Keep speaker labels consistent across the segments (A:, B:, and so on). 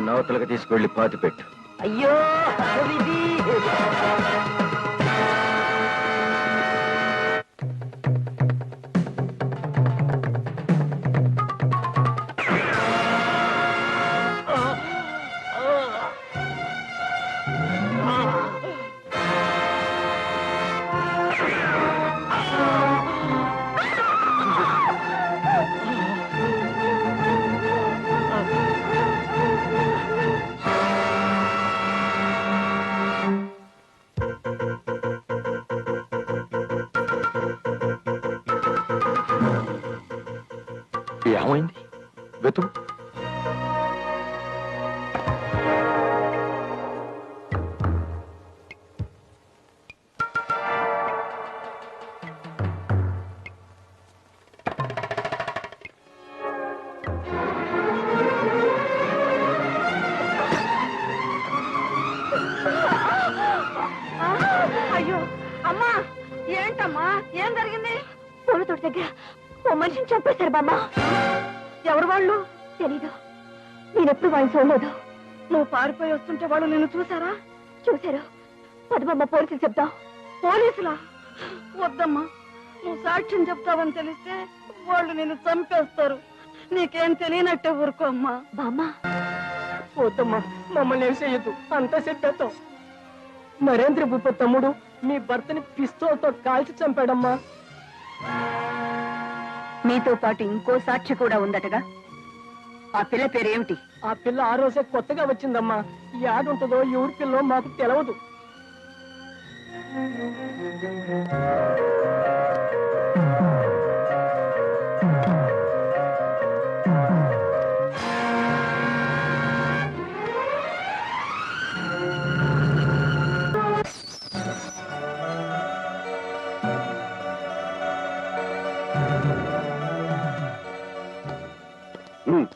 A: నవతలకు తీసుకువెళ్ళి పాతి పెట్టు.
B: అయ్యో
A: ఏమైంది? వెతుకు.
B: అయ్యో అమ్మా, ఏంటమ్మా, ఏం జరిగింది? పూల తోట దగ్గర ఓ మనిషిని చంపేశారు బామ్మ. ఎవరు వాళ్ళు? తెలీదు, నేనెప్పుడు వాళ్ళని చూడలేదు. నువ్వు పారిపోయి వస్తుంటే వాళ్ళు నిన్ను చూసారా? చూశారు. పదమమ్మ, పోలీసులు చెప్తావు. పోలీసులా? వద్దమ్మా, నువ్వు సాక్ష్యం చెప్తావని తెలిస్తే వాళ్ళు నిన్ను చంపేస్తారు. నీకేం తెలియనట్టే ఊరుకో అమ్మా. బామ్మ
C: వద్దమ్మా, మమ్మల్ని ఏం చెయ్యొద్దు, అంతా చెప్పేస్తాం. నరేంద్ర భూప తమ్ముడు మీ భర్తని పిస్తోల్తో కాల్చి చంపాడమ్మా.
B: మీతో పాటు ఇంకో సాక్షి కూడా ఉందటగా. ఆ పిల్ల పేరేమిటి?
C: ఆ పిల్ల ఆ రోజే కొత్తగా వచ్చిందమ్మా. యాడుంటుందో ఎవరి పిల్లో మాకు తెలవదు.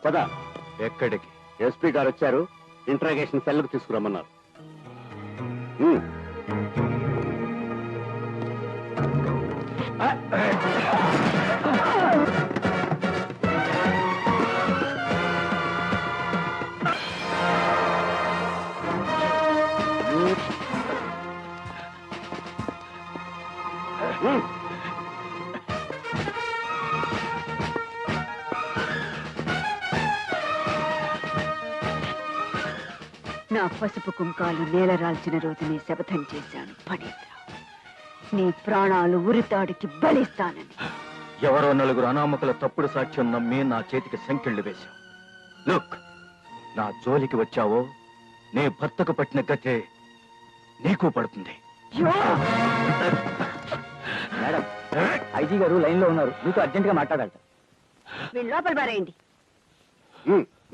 A: పద. ఎక్కడికి? ఎస్పీ గారు వచ్చారు, ఇంట్రాగేషన్ సెల్కు తీసుకురమ్మన్నారు.
B: నా పసుపు కుంకాలు నేలరాల్చిన రోజునే శపథం చేశాను ఫణీంద్ర. నీ ప్రాణాలు ఉరితాడికి బలిస్తానని.
A: ఎవరో నలుగురు అనామకుల తప్పుడు సాక్ష్యం నమ్మి నా చేతికి సంకెళ్ళు వేశావు. లుక్, నా జోలికి వచ్చావో నీ భర్తకు పట్టిన గతే నీకు పడుతుంది.
C: మేడం, ఐజీ గారు లైన్ లో ఉన్నారు, మీతో అర్జెంట్ గా మాట్లాడాలి.
B: వీళ్ళు లోపల పారేయండి.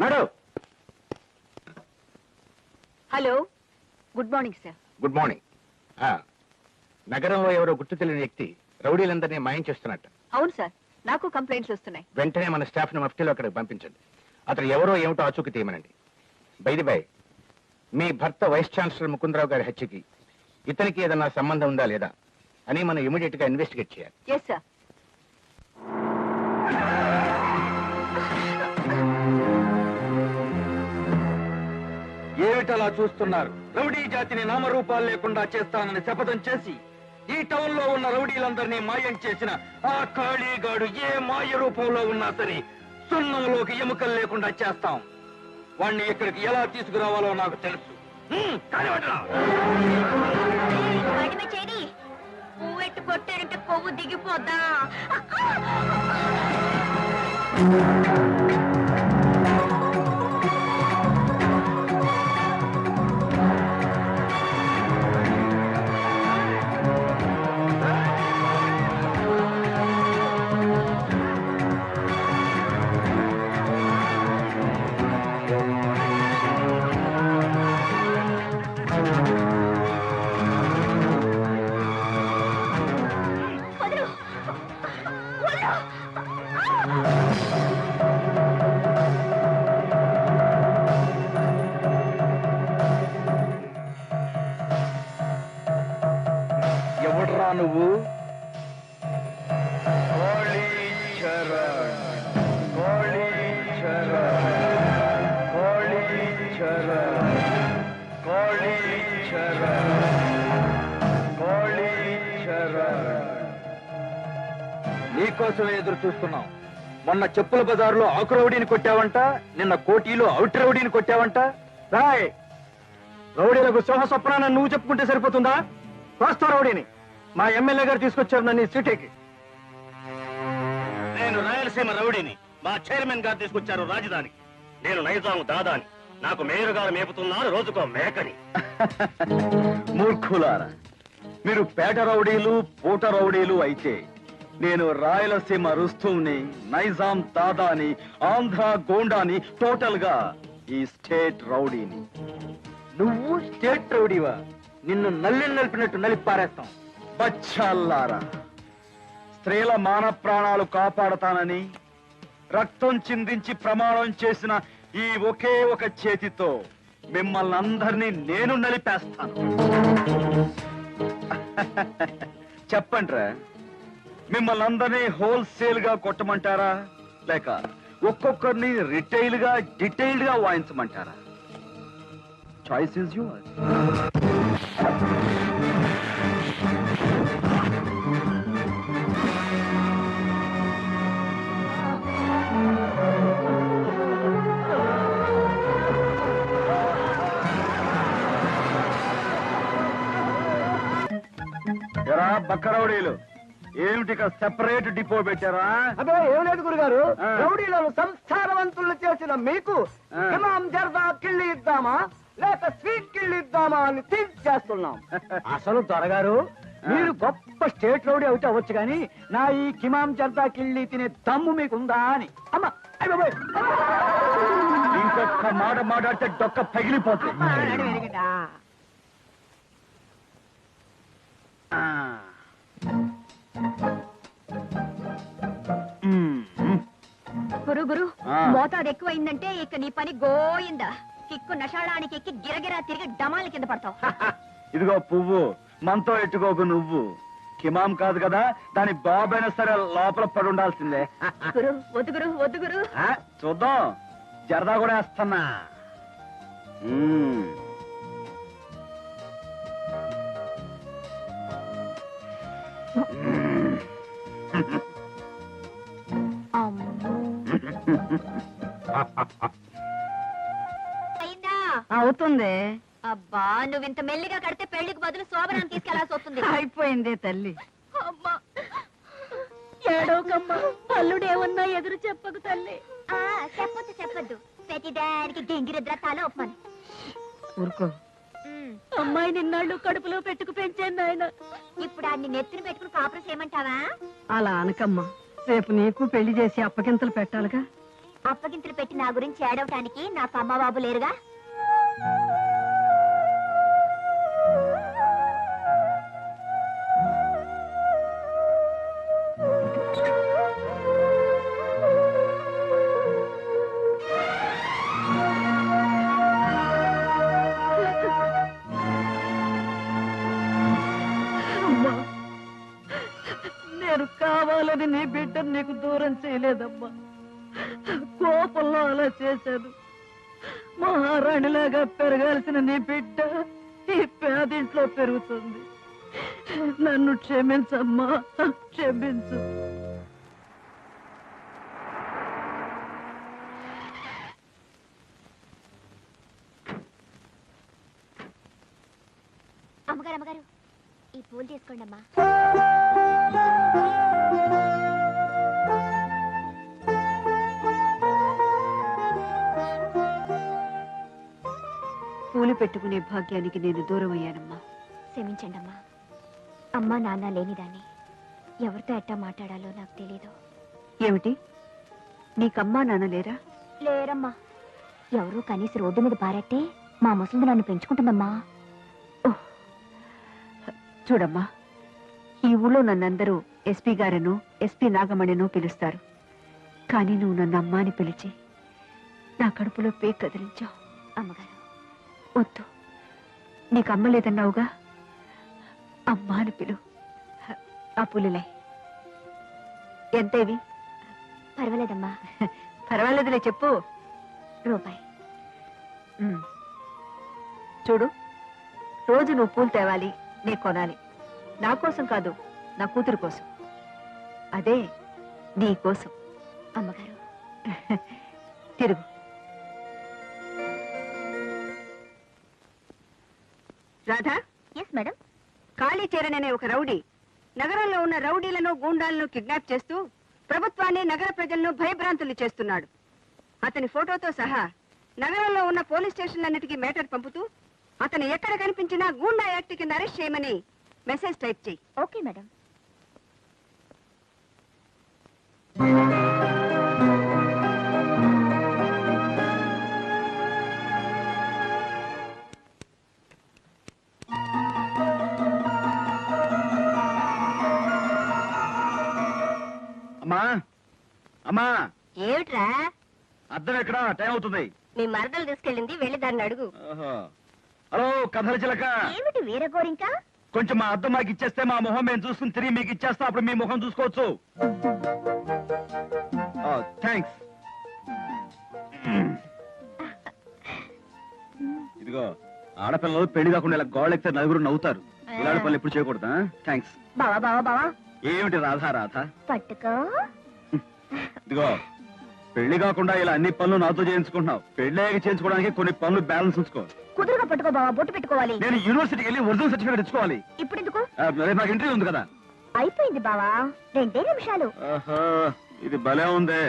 A: Madam.
B: Hello, good morning sir.
D: Good morning. నగరంలో ఎవరో గుర్తు తెలియని వ్యక్తి రౌడీలందరినీ మాయం చేస్తున్నట్టు.
B: అవును సార్, నాకు కంప్లైంట్స్ వస్తున్నాయి.
D: వెంటనే మన స్టాఫ్ ని మఫ్టీలో అక్కడికి పంపించండి. అతను ఎవరో ఏమిటో ఆచూకీ తీయమనండి. బై మీ భర్త వైస్ ఛాన్సలర్ ముకుందరావు గారి హత్యకి ఇతనికి ఏదన్నా సంబంధం ఉందా లేదా అని మనం ఇమీడియట్ గా ఇన్వెస్టిగేట్ చేయాలి.
B: Yes sir.
E: ఏమిటలా చూస్తున్నారు? రౌడీ జాతిని నామరూపాలు లేకుండా చేస్తానని శపథం చేసి ఈ టౌన్ లో ఉన్న రౌడీలందరినీ మాయం చేసిన ఆ ఖాళీగాడు ఏ మాయ రూపంలో ఉన్నా సరే సున్నంలోకి ఎముకలు లేకుండా చేస్తాం. వాణ్ణి ఇక్కడికి ఎలా తీసుకురావాలో నాకు తెలుసు.
B: పువ్వెట్టు కొట్టారంటే కొవ్వు దిగిపోద్దా?
E: ఎవడ్రా నువ్వు? కాళీచరణ్, కాళీచరణ్, కాళీచరణ్, కాళీచరణ్, కాళీచరణ్. నీకోసమే ఎదురు చూస్తున్నాం. మొన్న చెప్పుల బజార్లో ఆకు రౌడీని కొట్టావంట, నిన్న కోటిలో అవుట్ రౌడీని కొట్టావంట.
C: రాయ్ రౌడీలకు సింహ స్వప్నాన్ని నువ్వు చెప్పుకుంటే సరిపోతుందా? వాస్తా రౌడీని మా ఎమ్మెల్యే గారు తీసుకొచ్చారు నన్ను ఈ సిటీకి.
A: నేను రాయలసీమ రౌడీని మా చైర్మన్ గారు తీసుకొచ్చారు రాజధాని. నేను నైజాం దాదాని, నాకు మేయర్ గారు మేపుతున్నారు రోజుకో మేకని.
E: మూర్ఖులారా, మీరు పేట రౌడీలు పూట రౌడీలు అయితే నేను రాయలసీమ రుస్తుని, నైజాం దాదాని, ఆంధ్ర గోండాని, టోటల్ గా ఈ స్టేట్ రౌడీని. నువ్వు స్టేట్ రౌడీవా? నిన్ను నల్లి నలిపినట్టు నలిపారేస్తాం. బచ్చాల్లారా, స్త్రీల మాన ప్రాణాలు కాపాడతానని రక్తం చిందించి ప్రమాణం చేసిన ఈ ఒకే ఒక చేతితో మిమ్మల్ని అందరినీ నేను నలిపేస్తాను. చెప్పండ్రా, మిమ్మల్ని అందరినీ హోల్సేల్ గా కొట్టమంటారా, లేక ఒక్కొక్కరిని రిటైల్ గా డీటెయిల్డ్ గా వాయించమంటారా? Choice is yours. ఎరా బక్కరౌడీలు, ఏమిటి సెపరేట్ డిపో పెట్టారా?
C: అదే ఏం లేదు గురుగారు,
E: ఆ.
C: రౌడీలను సంస్కారవంతులు చేసిన మీకు ఇమాం జర్దా కిళ్ళి ఇద్దామా లేక స్వీట్ కిళ్ళి ఇద్దామా అని థింక్ చేస్తున్నాం. అసలు త్వరగారు మీరు గొప్ప స్టేట్ రౌడీ అవుతే అవ్వచ్చు కానీ నా ఈ కిమాం జర్దా కిళ్ళి తినే దమ్ము మీకుందా అని. అమ్మా అయ్య బాబోయ్.
E: ఇంకొక మాట మాట్లాడితే డొక్క పగిలిపోతుంది. ఆ.
B: గురు గురు
E: ఆ.
B: మోతాదు ఎక్కువైందంటే ఇక నీ పని గోయిందా. కిక్కు నషాళానికి ఎక్కి గిరగిరా తిరిగి డమాల కింద పడతావు.
E: ఇదిగో పువ్వు, మనతో ఎట్టుకోకు నువ్వు. కిమాం కాదు కదా, దాని బాబైనా సరే లోపల పడి ఉండాల్సిందే.
B: గురు వద్దు గురు వద్దు గురు.
E: ఆ, చూద్దాం, జరదా కూడా వేస్తున్నా.
B: అయిందా?
F: అవుతుంది.
B: అబ్బా నువ్వు ఇంత మెల్లిగా కడితే పెళ్లికి బదులు శోభనాన్ని తీసుకెళ్లాల్సి వస్తుంది.
F: అయిపోయింది తల్లి.
B: అమ్మా ఏడోకమ్మా, అల్లుడేమన్నా ఎదురు చెప్పకు తల్లి. చెప్పొద్దు చెప్పొద్దు, ప్రతిదానికి గింగిరిద్ర తల ఒప్పమని.
F: ఊరుకో.
B: అమ్మాయి నిన్నాళ్ళు కడుపులో పెట్టుకు పెంచాను ఆయన. ఇప్పుడు అన్ని నెత్తిని పెట్టుకుని కాపురం చేయమంటావా?
F: అలా అనకమ్మా, రేపు నీకు పెళ్లి చేసి అప్పగింతలు పెట్టాలిగా.
B: అప్పగింతలు పెట్టి నా గురించి ఏడవటానికి నాకు అమ్మ బాబు లేరుగా.
F: అమ్మా, నేను కావాలని నీ బిడ్డను నీకు దూరం చేయలేదమ్మా. కోపంలో అలా చేశాను. మహారాణిలాగా పెరగాల్సిన నీ బిడ్డ ఈ పేదింట్లో పెరుగుతుంది. నన్ను క్షమించమ్మా, క్షమించు.
B: అమ్మగారు అమ్మగారు, ఈ పూలు తీసుకోండి అమ్మా.
F: పూలు పెట్టుకునే భాగ్యానికి నేను దూరం అయ్యానమ్మా.
B: క్షమించండి అమ్మా. అమ్మా నాన్న లేనిదాన్ని, ఎవరితో ఎట్టా మాట్లాడాలో నాకు తెలీదు.
F: ఏమిటి, నీకమ్మా నాన్న లేరా?
B: లేరమ్మా. ఎవరూ కనీసం రోడ్డు మీద పారట్టే మా ముసలిది నన్ను పెంచుకుంటుందమ్మా.
F: చూడమ్మా, ఈ ఊళ్ళో నన్నందరూ ఎస్పీ గారను ఎస్పీ నాగమణిను పిలుస్తారు. కానీ నువ్వు నన్ను అమ్మా అని పిలిచి నా కడుపులో పేక్ కదిలించావు.
B: అమ్మగారు
F: వద్దు, నీకు అమ్మ లేదన్నావుగా, అమ్మా అని పిలు. ఆ పులులే. ఎంతేవి?
B: పర్వాలేదమ్మా.
F: పర్వాలేదులే, చెప్పు.
B: రూపాయి.
F: చూడు, రోజు నువ్వు పూలు తేవాలి, నే కొనాలి. నా కోసం కాదు, నా కూతురు కోసం. అదే నీ కోసం.
B: అమ్మగారు.
F: తిరుగు. రాధా.
B: Yes madam.
F: కాళీచరణ్ ఒక రౌడీ నగరంలో ఉన్న రౌడీలను గూండాలను కిడ్నాప్ చేస్తూ ప్రభుత్వాన్ని, నగర ప్రజలను భయభ్రాంతులు చేస్తున్నాడు. అతని ఫోటోతో సహా నగరంలో ఉన్న పోలీస్ స్టేషన్లన్నిటికీ మేటర్ పంపుతూ అతను ఎక్కడ కనిపించినా గూండా యాక్ట్ కింద అరెస్ట్ చేయమని మెసేజ్ టైప్ చేయి.
B: Okay madam.
A: అమ్మా అమ్మా,
B: ఏమిట్రా?
A: అద్దం ఎక్కడా? టైం అవుతుంది.
B: మీ మరదలు తీసుకెళ్ళింది, వెళ్ళి దాన్ని అడుగు.
A: హలో కథల చిలక,
B: ఏమిటి వీర గోరింక?
A: కొంచెం మా అద్దం మాకు ఇచ్చేస్తే మా మొహం మేము చూసుకుని తిరిగి మీకు ఇచ్చేస్తాం. అప్పుడు మీ మొహం చూసుకోవచ్చు. థ్యాంక్స్. ఇదిగో, ఆడపిల్లలు పెళ్లి కాకుండా ఇలా గోళ్ళెక్కితే నలుగురు నవ్వుతారు. ఇలాంటి పనులు ఎప్పుడు చేయకూడదా? థ్యాంక్స్.
B: బావా బావా బావా,
A: ఏమిటి రాధా రాధా?
B: పట్టుకో.
A: ఇదిగో, పెళ్లి కాకుండా ఇలా అన్ని పనులు నాతో చేయించుకుంటున్నావు. పెళ్లి చేయించుకోవడానికి కొన్ని పనులు బ్యాలెన్స్ ఉంచుకో.
B: కుదురుగా పట్టుకో బావా, బొట్టు పెట్టుకోవాలి.
A: నేను యూనివర్సిటీకి వెళ్ళి ఒరిజినల్ సర్టిఫికేట్ తెచ్చుకోవాలి.
B: ఇప్పుడు ఎందుకు?
A: రేపు నాకు ఇంటర్వ్యూ ఉంది కదా.
B: అయిపోయింది బావా, 2 నిమిషాలు.
A: ఇది భలే ఉంది.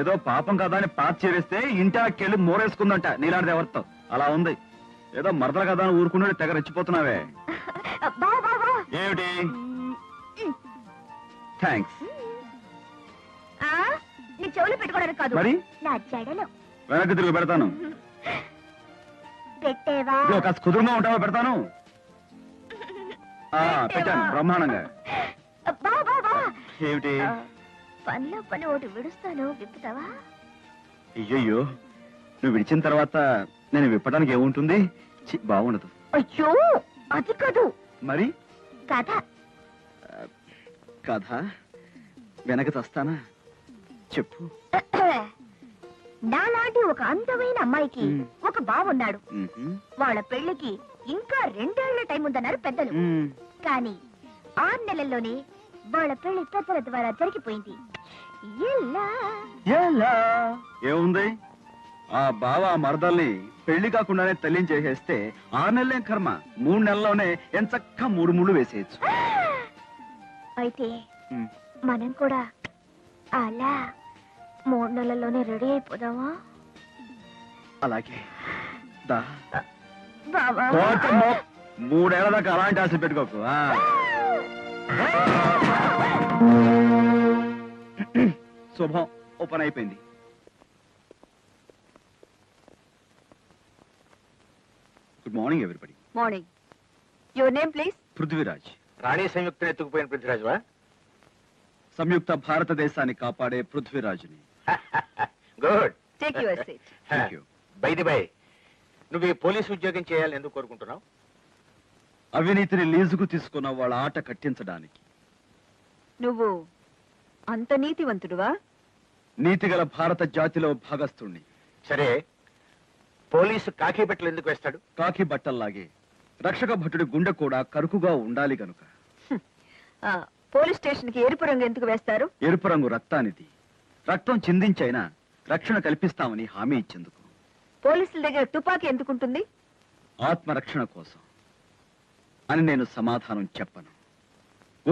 A: ఏదో పాపం కదా అని పాత చేరేస్తే ఇంటికెళ్ళి మోరేసుకుందంట నీలాంటిది ఎవరితో. అలా ఉంది. ఏదో మరదల కదా అని ఊరుకుంటే తెగ రెచ్చిపోతున్నావే.
B: బావా బావా.
A: ఏమిటి? థ్యాంక్స్.
B: నీ చెవులు పెట్టుకోవడానికి కాదు,
A: మరి
B: నా జడలో.
A: వెనక్కి తిరిగి పెడతాను.
B: పెట్టేవా?
A: ఇదిగో, కాస్త కుదురుగా ఉంటావా? పెడతాను. పెట్టాను బ్రహ్మాండంగా.
B: బావా బావా.
A: ఏమిటి?
B: పనిలో పని ఒకటి విడుస్తాను, విప్పుతావా?
A: అయ్యయ్యో, నువ్వు విడిచిన తర్వాత నేను విప్పడానికి ఏముంటుంది? బాగుండదు.
B: అయ్యో, అది కాదు.
A: మరి
B: కథ.
A: కథ వెనక చస్తానా? చెప్పు.
B: నాలాంటి ఒక అందమైన అమ్మాయికి ఒక బావున్నాడు.
A: మ్మ్హ్మ్.
B: వాళ్ళ పెళ్లికి ఇంకా 2 ఏళ్ల టైం ఉందన్నారు పెద్దలు. కానీ 6 నెలల్లోనే వాళ్ళ పెళ్లి పెద్దల ద్వారా జరిగిపోయింది.
A: ఎలా? ఏముంది? ఆ బావ ఆ మరదల్ని పెళ్లి కాకుండానే తల్లిని చేసేస్తే 6 నెలలేం కర్మ, 3 నెలల్లోనే ఎంచక్క 3 ముళ్ళు వేసేయచ్చు.
B: అయితే మనం కూడా అలా 3 నెలల్లోనే రెడీ అయిపోదామా?
A: అలాగే దా.
B: బావా.
A: 3 ఏళ్ల దాకా అలాంటి ఆశలు పెట్టుకోకు. శుభం, ఓపెన్ అయిపోయింది. Good morning everybody.
F: Morning. Your name please?
A: Prithviraj.
D: రాణి సంయుక్తను ఎత్తుకుపోయిన పృథ్వీరాజువా?
A: సంయుక్త భారతదేశాన్ని కాపాడే పృథ్వీరాజుని.
D: Good.
F: Take your seat.
A: Thank you.
D: By the by, నువ్వు ఈ పోలీసు ఉద్యోగం చేయాలని ఎందుకు కోరుకుంటున్నావు?
A: అవినీతిని లీజుకు తీసుకున్న వాళ్ళ ఆట కట్టించడానికి.
F: నువ్వు అంత నీతివంతుడువా?
A: నీతిగల భారత జాతిలో భాగస్థుణ్ణి.
D: సరే, పోలీసు కాకి బట్టలు ఎందుకు వేస్తాడు?
A: కాకి బట్టల్లాగే రక్షక భటుడి గుండె కూడా కరుకుగా ఉండాలి గనుక.
F: పోలీస్ స్టేషన్ కి ఎరుపు రంగు ఎందుకు వేస్తారు?
A: ఎరుపు రంగు రక్తానిది. రక్తం చిందించైనా రక్షణ కల్పిస్తామని హామీ ఇచ్చేందుకు.
F: పోలీసుల దగ్గర తుపాకీ ఎందుకుంటుంది?
A: ఆత్మరక్షణ కోసం అని నేను సమాధానం చెప్పను.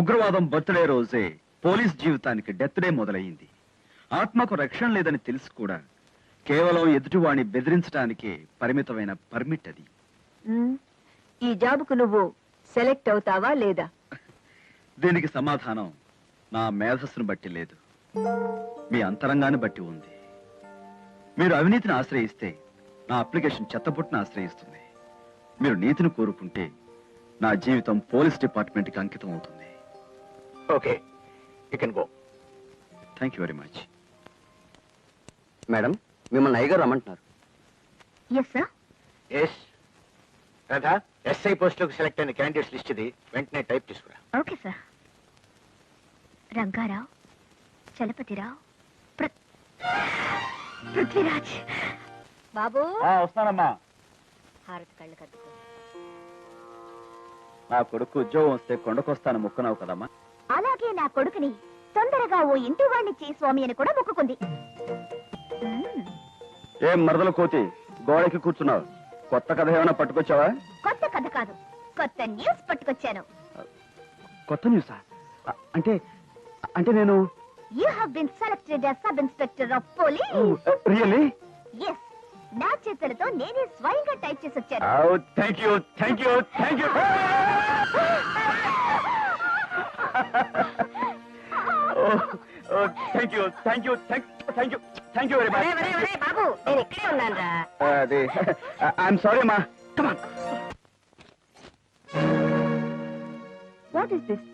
A: ఉగ్రవాదం బర్త్డే రోజే పోలీస్ జీవితానికి డెత్ డే మొదలయ్యింది. ఆత్మకు రక్షణ లేదని తెలిసి కూడా కేవలం ఎదుటివాణ్ణి బెదిరించడానికే పరిమితమైన పర్మిట్ అది.
F: ఈ జాబుకు నువ్వు సెలెక్ట్ అవుతావా లేదా?
A: దీనికి సమాధానం నా మేధస్సును బట్టి లేదు, మీ అంతరంగాన్ని బట్టి ఉంది. మీరు అవినీతిని ఆశ్రయిస్తే నా అప్లికేషన్ చెత్తపుట్టును ఆశ్రయిస్తుంది. మీరు నీతిని కోరుకుంటే నా జీవితం పోలీస్ డిపార్ట్మెంట్కి అంకితం అవుతుంది.
D: Okay, you can go.
A: Thank you very much.
C: Madam, మిమ్మల్ని అయ్యగారు రమ్మంటున్నారు.
B: Yes sir.
D: Yes Radha, SI పోస్టులకు సెలెక్ట్ అయిన క్యాండిడేట్స్ లిస్ట్ ఇది. వెంటనే టైప్ తీసుకురా.
B: Okay sir. రంగారావు, చలపతిరావు, పృథ్వీరాజ్. బాబు,
A: వస్తానమ్మా.
B: హారతి కళ్ళు కద్దుకో.
A: నా కొడుకు ఉద్యోగం వస్తే కొండకొస్తాను మొక్కున్నావు కదమ్మా.
B: అలాగే నా కొడుకుని తొందరగా ఓ ఇంటి వాణ్ణి స్వామి అని కూడా మొక్కుకుంది.
A: ఏం మరదల కోతి గోడకి కూర్చున్నావు? కొత్త కథ ఏమైనా పట్టుకొచ్చావా?
B: కొత్త కథ కాదు, కొత్త న్యూస్ పట్టుకొచ్చాను.
A: కొత్త న్యూసా? అంటే అంటే నేను
B: you have been selected as sub inspector of police.
A: Really?
B: Yes, నా చేతులతో నేనే స్వయంగా టైప్ చేసి వచ్చాను.
A: Thank you thank you thank you. Thank you thank you thank you thank you very much.
F: బాబు, నేను ఇక్కడే ఉన్నాను రా.
A: అది ఐఎమ్ సారీ అమ్మా. Come on.
B: What is this?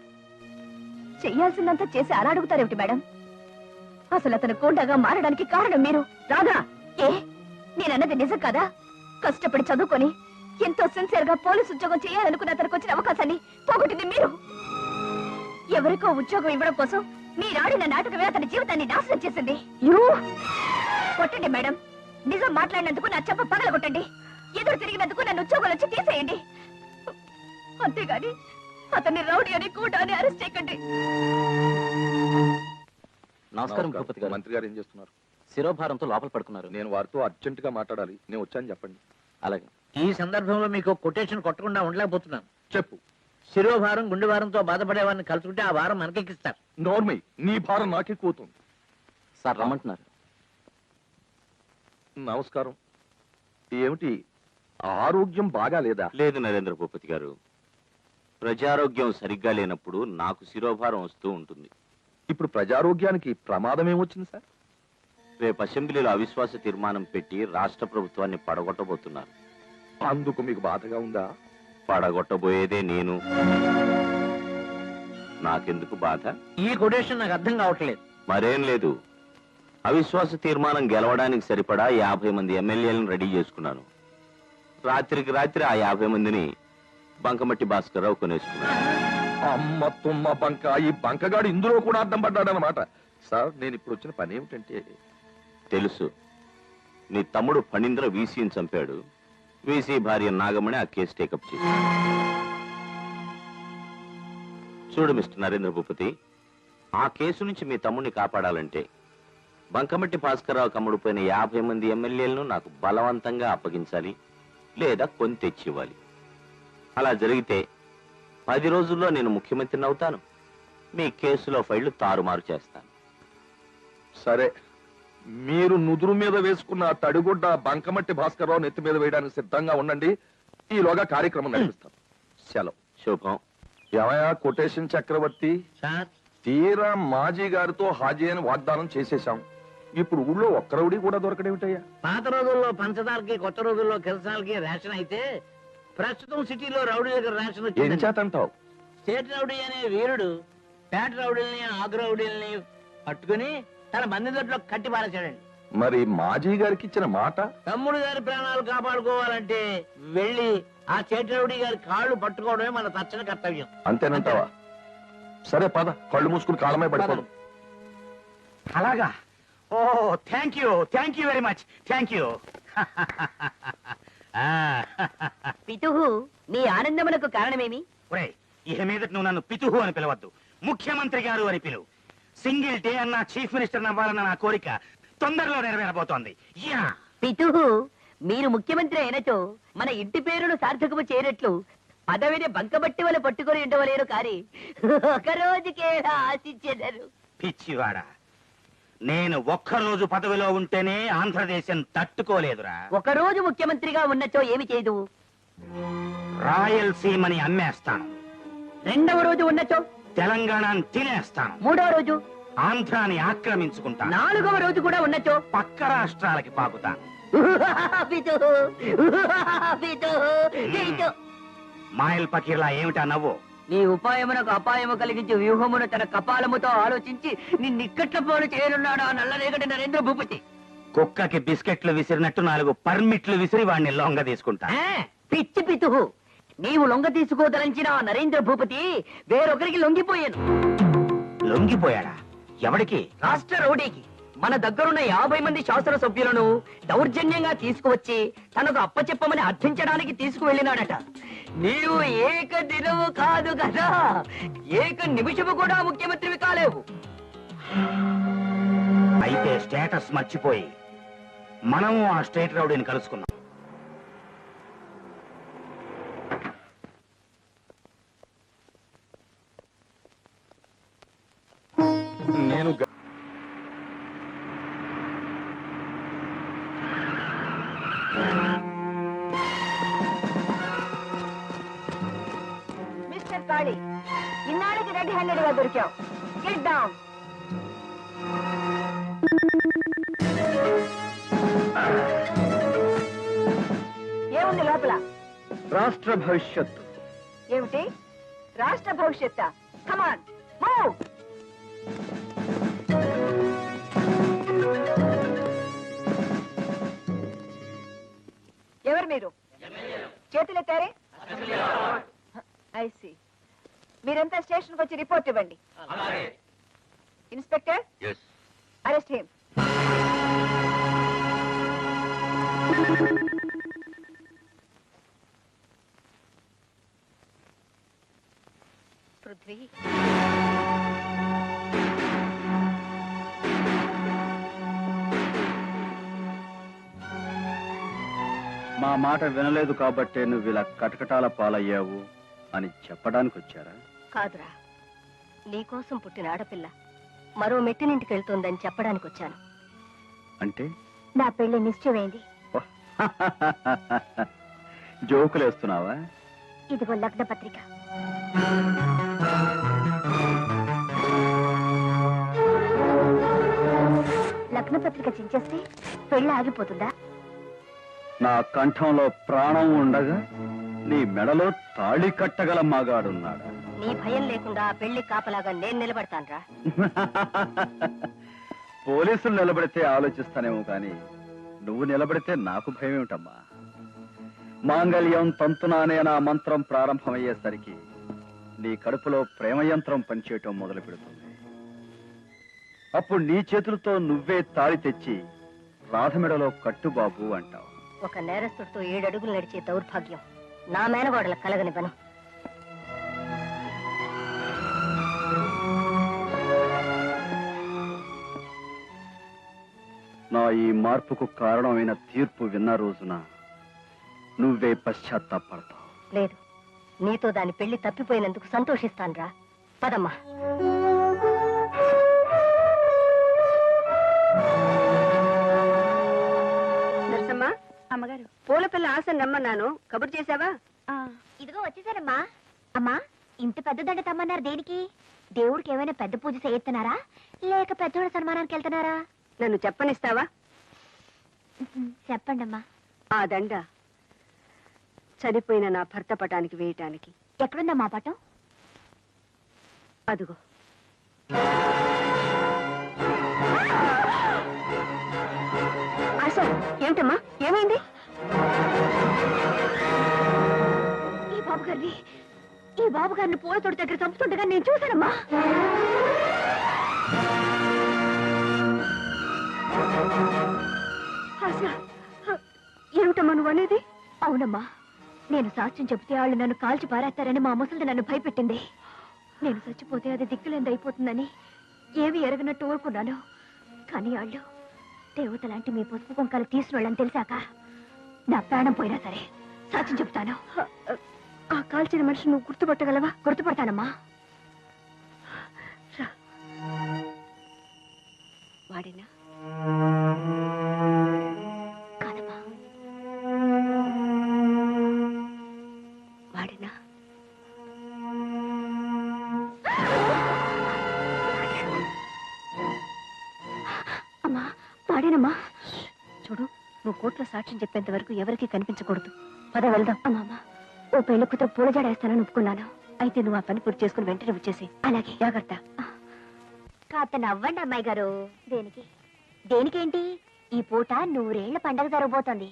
B: చెయ్యాల్సిందంతా చేసి అలా అడుగుతారేమిటి మేడం? అసలు అతను కోండగా మారడానికి కారణం మీరు. రాధా, ఏ నేనన్నది నిజం కదా? కష్టపడి చదువుకొని ఎంతో సిన్సియర్ గా పోలీసు ఉద్యోగం చేయాలనుకున్న అతనికి వచ్చిన అవకాశాన్ని పోగొట్టింది మీరు. ఎవరికో ఉద్యోగం ఇవ్వడం కోసం మీరాడిన నాటకమే అతని జీవితాన్ని నాశనం చేసింది. కొట్టండి మేడం, నిజం మాట్లాడినందుకు నా చెప్ప పగలగొట్టండి. ఎదురు తిరిగినందుకు నన్ను ఉద్యోగం వచ్చి తీసేయండి. అంతేగాని అతన్ని రౌడీ అని కూడా అరెస్ట్ చేయకండి.
G: నమస్కారం భూపతి గారు.
E: మంత్రి గారు ఏం చేస్తున్నారు?
G: శిరోభారంతో లోపల పడుకున్నారు.
E: నేను వారితో అర్జెంట్ గా మాట్లాడాలి. నేను వచ్చాను చెప్పండి.
G: అలాగే.
C: ఈ సందర్భంలో మీకు కొటేషన్ కొట్టకుండా ఉండలేకపోతున్నాను.
E: చెప్పు.
C: శిరోభారం గుండె భారంతో బాధపడే వారిని కలుసుకుంటే ఆ భారం మనకెక్కిస్తారు.
E: నోర్మై, నీ భారం నాకే కూతుంది.
G: సార్ రమ్మంటున్నారు.
E: నమస్కారం. ఏమిటి, ఆరోగ్యం బాగా లేదా?
H: లేదు నరేంద్ర భూపతి గారు, ప్రజారోగ్యం సరిగ్గా లేనప్పుడు నాకు శిరోభారం వస్తూ ఉంటుంది.
E: ఇప్పుడు ప్రజారోగ్యానికి ప్రమాదం ఏమొచ్చింది సార్?
H: రేపు అసెంబ్లీలో అవిశ్వాస తీర్మానం పెట్టి రాష్ట్ర ప్రభుత్వాన్ని పడగొట్టబోతున్నారు.
E: అందుకు మీకు బాధగా ఉందా?
H: పడగొట్టబోయేదే నేను. నాకెందుకు బాధ?
C: ఈ కొటేషన్ నాకు అర్థం కావట్లేదు.
H: మరేం లేదు, అవిశ్వాస తీర్మానం గెలవడానికి సరిపడా 50 మంది ఎమ్మెల్యేలను రెడీ చేసుకున్నాను. రాత్రికి రాత్రి ఆ 50 మందిని బంకమట్టి భాస్కర్రావు కొనేసుకున్నాను.
E: అమ్మ తుమ్మ బంక, ఈ బంకగాడు ఇందులో కూడా అడ్డం పడ్డాడనమాట. సార్, నేను ఇప్పుడు వచ్చిన పని ఏమిటంటే...
H: తెలుసు, నీ తమ్ముడు ఫణీంద్ర వీసీని చంపాడు. వీసీ భార్య నాగమణి ఆ కేసు టేకప్ చేసి. చూడు మిస్టర్ నరేంద్ర భూపతి, ఆ కేసు నుంచి మీ తమ్ముడిని కాపాడాలంటే బంకమట్టి భాస్కర్రావు కమ్ముడిపోయిన 50 మంది ఎమ్మెల్యేలను నాకు బలవంతంగా అప్పగించాలి, లేదా కొని తెచ్చివ్వాలి. అలా జరిగితే 10 రోజుల్లో నేను ముఖ్యమంత్రిని అవుతాను. మీ కేసులో ఫైళ్లు తారుమారు చేస్తాను.
E: సరే, మీరు నుదురు మీద వేసుకున్న ఆ తడిగుడ్డ బంకమట్టి భాస్కర్రావు నెత్తి మీద వేయడానికి సిద్ధంగా ఉండండి. ఈలోగా కార్యక్రమం నడిపిస్తాం. సెలవు.
H: శుభం.
E: ఏమయ్యా కొటేషన్ చక్రవర్తి,
C: సార్,
E: తీరా మాజీ గారితో హాజీ అని వాగ్దానం చేసేశాం. ఇప్పుడు ఊళ్ళో ఒక్క రౌడీ కూడా దొరకడేమిటయ్యా?
C: పాత రోజుల్లో పంచదారకి, కొత్త రోజుల్లో కిరసాలకి రేషన్ అయితే ప్రస్తుతం సిటీలో రౌడీ దగ్గర రేషన్
E: ఏం
C: వచ్చింది.
E: చేతంటావు?
C: స్టేట్ రౌడీ అనే వీరుడు పేట రౌడీల్ని, ఆగు రౌడీల్ని పట్టుకుని తన మంది దొడ్లో కట్టి పారేశాడండి.
E: మరి మాజీ గారికి ఇచ్చిన మాట?
C: తమ్ముడు గారి ప్రాణాలు కాపాడుకోవాలంటే వెళ్ళి ఆ స్టేట్ రౌడీ గారి కాళ్ళు పట్టుకోవడమే మన తక్షణ కర్తవ్యం.
E: అంతేనంటావా? సరే పద, కళ్ళు మూసుకుని కాలమే పడిపోదాం.
C: అలాగా? ఓ, thank you very much, thank you.
B: పితుహు, నీ ఆనందమునకు కారణమేమి?
C: ఇక మీద నువ్వు నన్ను పితుహు అని పిలవద్దు, ముఖ్యమంత్రి గారు అని పిలువు. సింగిల్ డే అన్న చీఫ్ మినిస్టర్ అవ్వాలన్న నా కోరిక తొందరలో నెరవేరబోతోంది. యా!
B: పితుహు, మీరు ముఖ్యమంత్రి అయినచో మన ఇంటి పేరును సార్థకము చేయనట్లు పదవిని బంకబట్టి వల్ల పట్టుకొని ఉండవలేరు కాని ఒక రోజుకేలా ఆశించెదరు.
C: పిచ్చివాడా, నేను ఒక్కరోజు పదవిలో ఉంటేనే ఆంధ్రదేశం తట్టుకోలేదురా.
B: ఒక రోజు ముఖ్యమంత్రిగా ఉన్నచో ఏమి చేయదు?
C: రాయలసీమని అమ్మేస్తాను.
B: రెండవ రోజు ఉన్నచో
C: తెలంగాణని తినేస్తాను.
B: మూడవ రోజు
C: ఆంధ్రాని ఆక్రమించుకుంటాను.
B: నాలుగవ రోజు కూడా ఉన్నచో
C: పక్క రాష్ట్రాలకి పాకుతాను.
B: పితుహు, పితుహు, పితుహు.
C: మాయల్ పకీర్లా ఏమిటా నవ్వు?
B: నీ ఉపాయమునకు అపాయము కలిగించి వ్యూహమును తన కపాలముతో ఆలోచించి నిక్కట్ల పోలు చేయనున్నాడు ఆ నల్లరేగడి నరేంద్ర భూపతి.
C: కుక్కకి బిస్కెట్లు విసిరినట్టు 4 పర్మిట్లు విసిరి వాడిని లొంగ తీసుకుంటా.
B: పిచ్చి పితుహు, నీవు లొంగ తీసుకోదలంచిన ఆ నరేంద్ర భూపతి వేరొకరికి లొంగిపోయాను.
C: లొంగిపోయాడా? ఎవడికి?
I: రాష్ట్ర రౌడీకి. మన దగ్గరున్న 50 మంది శాసనసభ్యులను దౌర్జన్యంగా తీసుకువచ్చి తనకు అప్పచెప్పమని అర్థించడానికి తీసుకువెళ్ళినాడట. నీవు ఏక దినము కాదు కదా, ఏక నిమిషము కూడా ముఖ్యమంత్రివి కాలేవు.
C: అయితే స్టేటస్ మర్చిపోయి మనము ఆ స్టేట్ రౌడీని కలుసుకున్నాం.
D: నేను
B: మిస్టర్ కాళీ, ఇన్నాళ్ళకి రెడ్ హ్యాండెడ్ గా దొరికావు. Get down. ఏముంది లోపల?
A: రాష్ట్ర భవిష్యత్తు.
B: ఏమిటి రాష్ట్ర భవిష్యత్? Come on move. ఎవరు మీరు? చేతులెత్తారే? ఐసి. మీరంతా స్టేషన్కి వచ్చి రిపోర్ట్ ఇవ్వండి. Inspector, arrest him. పృథ్వీ,
A: మా మాట వినలేదు కాబట్టే నువ్వు ఇలా కటకటాల పాలయ్యావు అని చెప్పడానికి వచ్చారా?
B: కాదురా, నీకోసం పుట్టిన ఆడపిల్ల మరో మెట్టినింటికి వెళ్తోందని చెప్పడానికి వచ్చాను.
A: అంటే
B: నా పెళ్లి నిశ్చయమైంది.
A: జోకులేస్తున్నావా?
B: ఇదిగో లగ్న పత్రిక. లగ్న పత్రిక చించేస్తే పెళ్లి ఆగిపోతుందా?
A: నా కంఠంలో ప్రాణం ఉండగా నీ మెడలో తాళి కట్టగల మగాడున్నాడా?
B: నీ భయం లేకుండా ఆ పెళ్లి కాపలాగా నేను నిలబడతానురా.
A: పోలీసులు నిలబడితే ఆలోచిస్తానేమో కానీ నువ్వు నిలబడితే నాకు భయం ఏమిటమ్మా? మాంగళ్యం తంతునా అనే నా మంత్రం ప్రారంభమయ్యేసరికి నీ కడుపులో ప్రేమ యంత్రం పనిచేయటం మొదలు పెడుతుంది. అప్పుడు నీ చేతులతో నువ్వే తాళి తెచ్చి రాధమెడలో కట్టుబాబు అంటావు.
B: ఒక నేరస్తుడితో 7 అడుగులు నడిచే దౌర్భాగ్యం నా మేనగోడల కలగనివ్వను.
A: నా ఈ మార్పుకు కారణమైన తీర్పు విన్న రోజున నువ్వే పశ్చాత్తాపడతావు.
B: లేదు, నీతో దాని పెళ్లి తప్పిపోయినందుకు సంతోషిస్తానురా. పదమ్మా.
F: నరసమ్మా,
B: అమ్మగారు,
F: పూల పిల్ల ఆశ నమ్మన్నాను, కబురు చేశావా?
B: ఇదిగో వచ్చేసారమ్మా. అమ్మా, ఇంత పెద్ద దండ తమ్మన్నారు దేనికి? దేవుడికి ఏమైనా పెద్ద పూజ చేస్తున్నారా లేక పెద్దోళ్ళ సన్మానానికి వెళ్తున్నారా?
F: నన్ను చెప్పనిస్తావా?
B: చెప్పండి అమ్మా.
F: ఆ దండ చనిపోయిన నా భర్త పటానికి వేయటానికి.
B: ఎక్కడుందా మా పటం?
F: అదుగో. ఆశ, ఏమిటమ్మా, ఏమైంది?
B: ఈ బాబు గారిని పూల తోట దగ్గర చంపుతుండగా నేను చూశానమ్మా.
F: ఆశ, ఏమిటమ్మా నువ్వు అనేది?
B: అవునమ్మా, నేను సాక్ష్యం చెబితే వాళ్ళు నన్ను కాల్చి పారేస్తారని మా ముసలిది నన్ను భయపెట్టింది. నేను చచ్చిపోతే అది దిక్కులేంది అయిపోతుందని ఏవి ఎరగనట్టు ఊరుకున్నాను. కానీ వాళ్ళు దేవత లాంటి మీ పసుపు కుంకాలు తీసిన వాళ్ళని తెలిసాక నా ప్రాణం పోయినా సరే సాక్ష్యం చెప్తాను.
F: ఆ కాల్చిన మనిషి నువ్వు గుర్తుపట్టగలవా?
B: గుర్తుపడతానమ్మా.
F: వాడినా?
B: కాదమ్మా.
F: వాడినా?
B: అమ్మా, వాడేనమ్మా. చూడు, నువ్వు కోర్టులో సాక్ష్యం చెప్పేంత వరకు ఎవరికీ కనిపించకూడదు. పద వెళ్దాం. అమ్మా, ఓ పెళ్లి కూతురు పూల జడేస్తానని ఒప్పుకున్నాను. అయితే నువ్వు ఆ పని పూర్తి చేసుకుని వెంటనే వచ్చేసి. అలాగే, జాగ్రత్త. కాస్త నవ్వండి అమ్మాయి గారు. దేనికి? దేనికేంటి? ఈ పూట 100 ఏళ్ల పండగ జరగబోతోంది.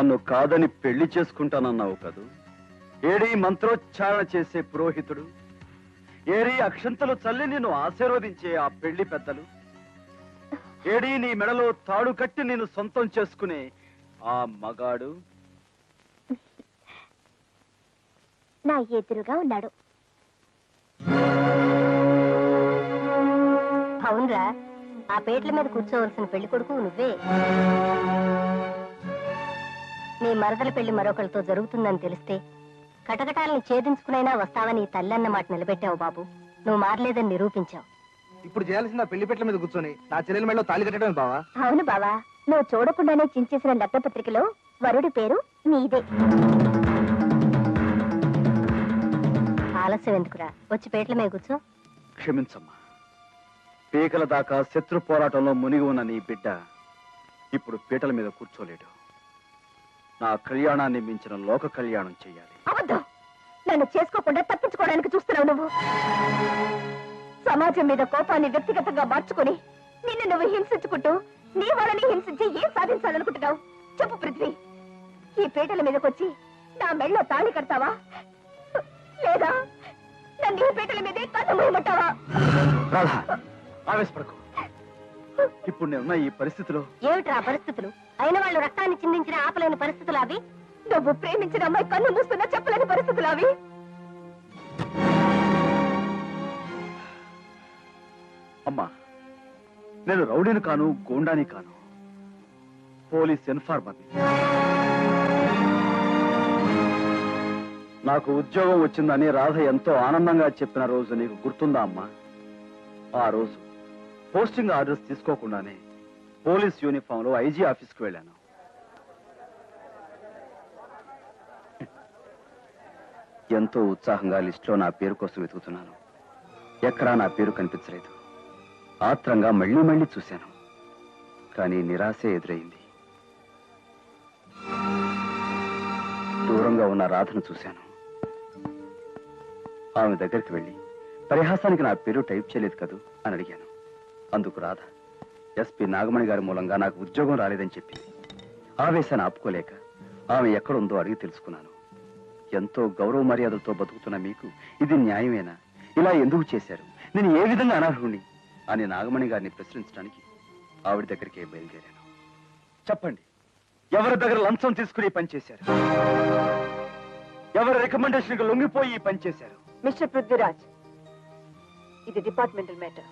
A: నన్ను కాదని పెళ్లి చేసుకుంటానన్నావు కదూ. ఏడీ మంత్రోచ్చారణ చేసే పురోహితుడు, ఏడీ అక్షంతలు చల్లి నిన్ను ఆశీర్వదించే ఆ పెళ్లి పెద్దలు, ఏడీ నీ మెడలో తాడు కట్టి నిన్ను సొంతం చేసుకునే ఆ మగాడు?
B: నా ఎదురుగా ఉన్నాడు. అవునరా, ఆ పేట్ల మీద కూర్చోవలసిన పెళ్లి కొడుకు నువ్వే. నీ మరదల పెళ్లి మరొకరితో జరుగుతుందని తెలిస్తే కటకటాలను ఛేదించుకునైనా వస్తావని తల్లి అన్న మాట నిలబెట్టావు బాబు. నువ్వు మారలేదని నిరూపించావు.
C: ఇప్పుడు చేయాల్సిన పెళ్లి పెట్టల మీద కూర్చొని నా చెల్లెల మెడలో తాళి కట్టడం బావా.
B: అవును బావా, నువ్వు చూడకుండానే చించేసిన లగ్నపత్రికలో వరుడి పేరు నీదే. ఆలస్యం ఎందుకురా, వచ్చి పేట్ల మీద కూర్చో.
A: క్షమించమ్మా, పీకల దాకా శత్రు పోరాటంలో మునిగి ఉన్న నీ బిడ్డ ఇప్పుడు పీటల మీద కూర్చోలేడు. నా కళ్యాణాన్ని మించిన లోక కళ్యాణం చెయ్యాలి.
B: అవద్దు, నన్ను చేసుకోకుండా తప్పించుకోవడానికి చూస్తున్నావు నువ్వు. సమాజం మీద కోపాన్ని వ్యక్తిగతంగా మార్చుకుని నిన్ను నువ్వు హింసించుకుంటూ నీ వాళ్ళని హింసించి ఏం సాధించాలనుకుంటున్నావు చెప్పు పృథ్వీ. ఈ పీటల మీదకొచ్చి నా మెళ్ళో తాళి కడతావా, లేదా నన్ను ఈ పీటల మీదే కన్ను మూయమంటావా?
A: రాధా, ఆవేశపడకు. ఇప్పుడు నేనున్న ఈ పరిస్థితిలో
B: ఏమిట్రా పరిస్థితులు? అయిన వాళ్ళు రక్తాన్ని చిందించిన ఆపలేని పరిస్థితులు అవి. నువ్వు ప్రేమించిన అమ్మాయి కన్ను మూస్తున్నా చెప్పలేని పరిస్థితులు అవి.
A: అమ్మా, నేను రౌడీని కాను, గోండాని కాను, పోలీస్ ఇన్ఫార్మర్ని. నాకు ఉద్యోగం వచ్చిందని రాధ ఎంతో ఆనందంగా చెప్పిన రోజు నీకు గుర్తుందా అమ్మా? ఆ రోజు పోస్టింగ్ ఆర్డర్స్ తీసుకోకుండానే పోలీస్ యూనిఫామ్ లో ఐజీ ఆఫీస్కి వెళ్ళాను. ఎంతో ఉత్సాహంగా లిస్టులో నా పేరు కోసం వెతుకుతున్నాను. ఎక్కడా నా పేరు కనిపించలేదు. ఆత్రంగా మళ్ళీ మళ్ళీ చూశాను, కానీ నిరాశే ఎదురైంది. దూరంగా ఉన్న రాధను చూశాను. ఆమె దగ్గరికి వెళ్ళి పరిహాసానికి నా పేరు టైప్ చేయలేదు కదూ అని అడిగాను. అందుకు రాధ ఎస్పీ నాగమణి గారి మూలంగా నాకు ఉద్యోగం రాలేదని చెప్పింది. ఆవేశాన్ని ఆపుకోలేక ఆమె ఎక్కడుందో అడిగి తెలుసుకున్నాను. ఎంతో గౌరవ మర్యాదలతో బతుకుతున్న మీకు ఇది న్యాయమేనా? ఇలా ఎందుకు చేశారు? నేను ఏ విధంగా అనర్హుణ్ణి అని నాగమణి గారిని ప్రశ్నించడానికి ఆవిడ దగ్గరికే బయలుదేరాను. చెప్పండి, ఎవరి దగ్గర లంచం తీసుకుని ఈ పని చేశారు? ఎవరి రికమెండేషన్ లొంగిపోయి ఈ పని చేశారు?
F: మిస్టర్ పృథ్వీరాజ్, ఇది డిపార్ట్మెంటల్ మ్యాటర్,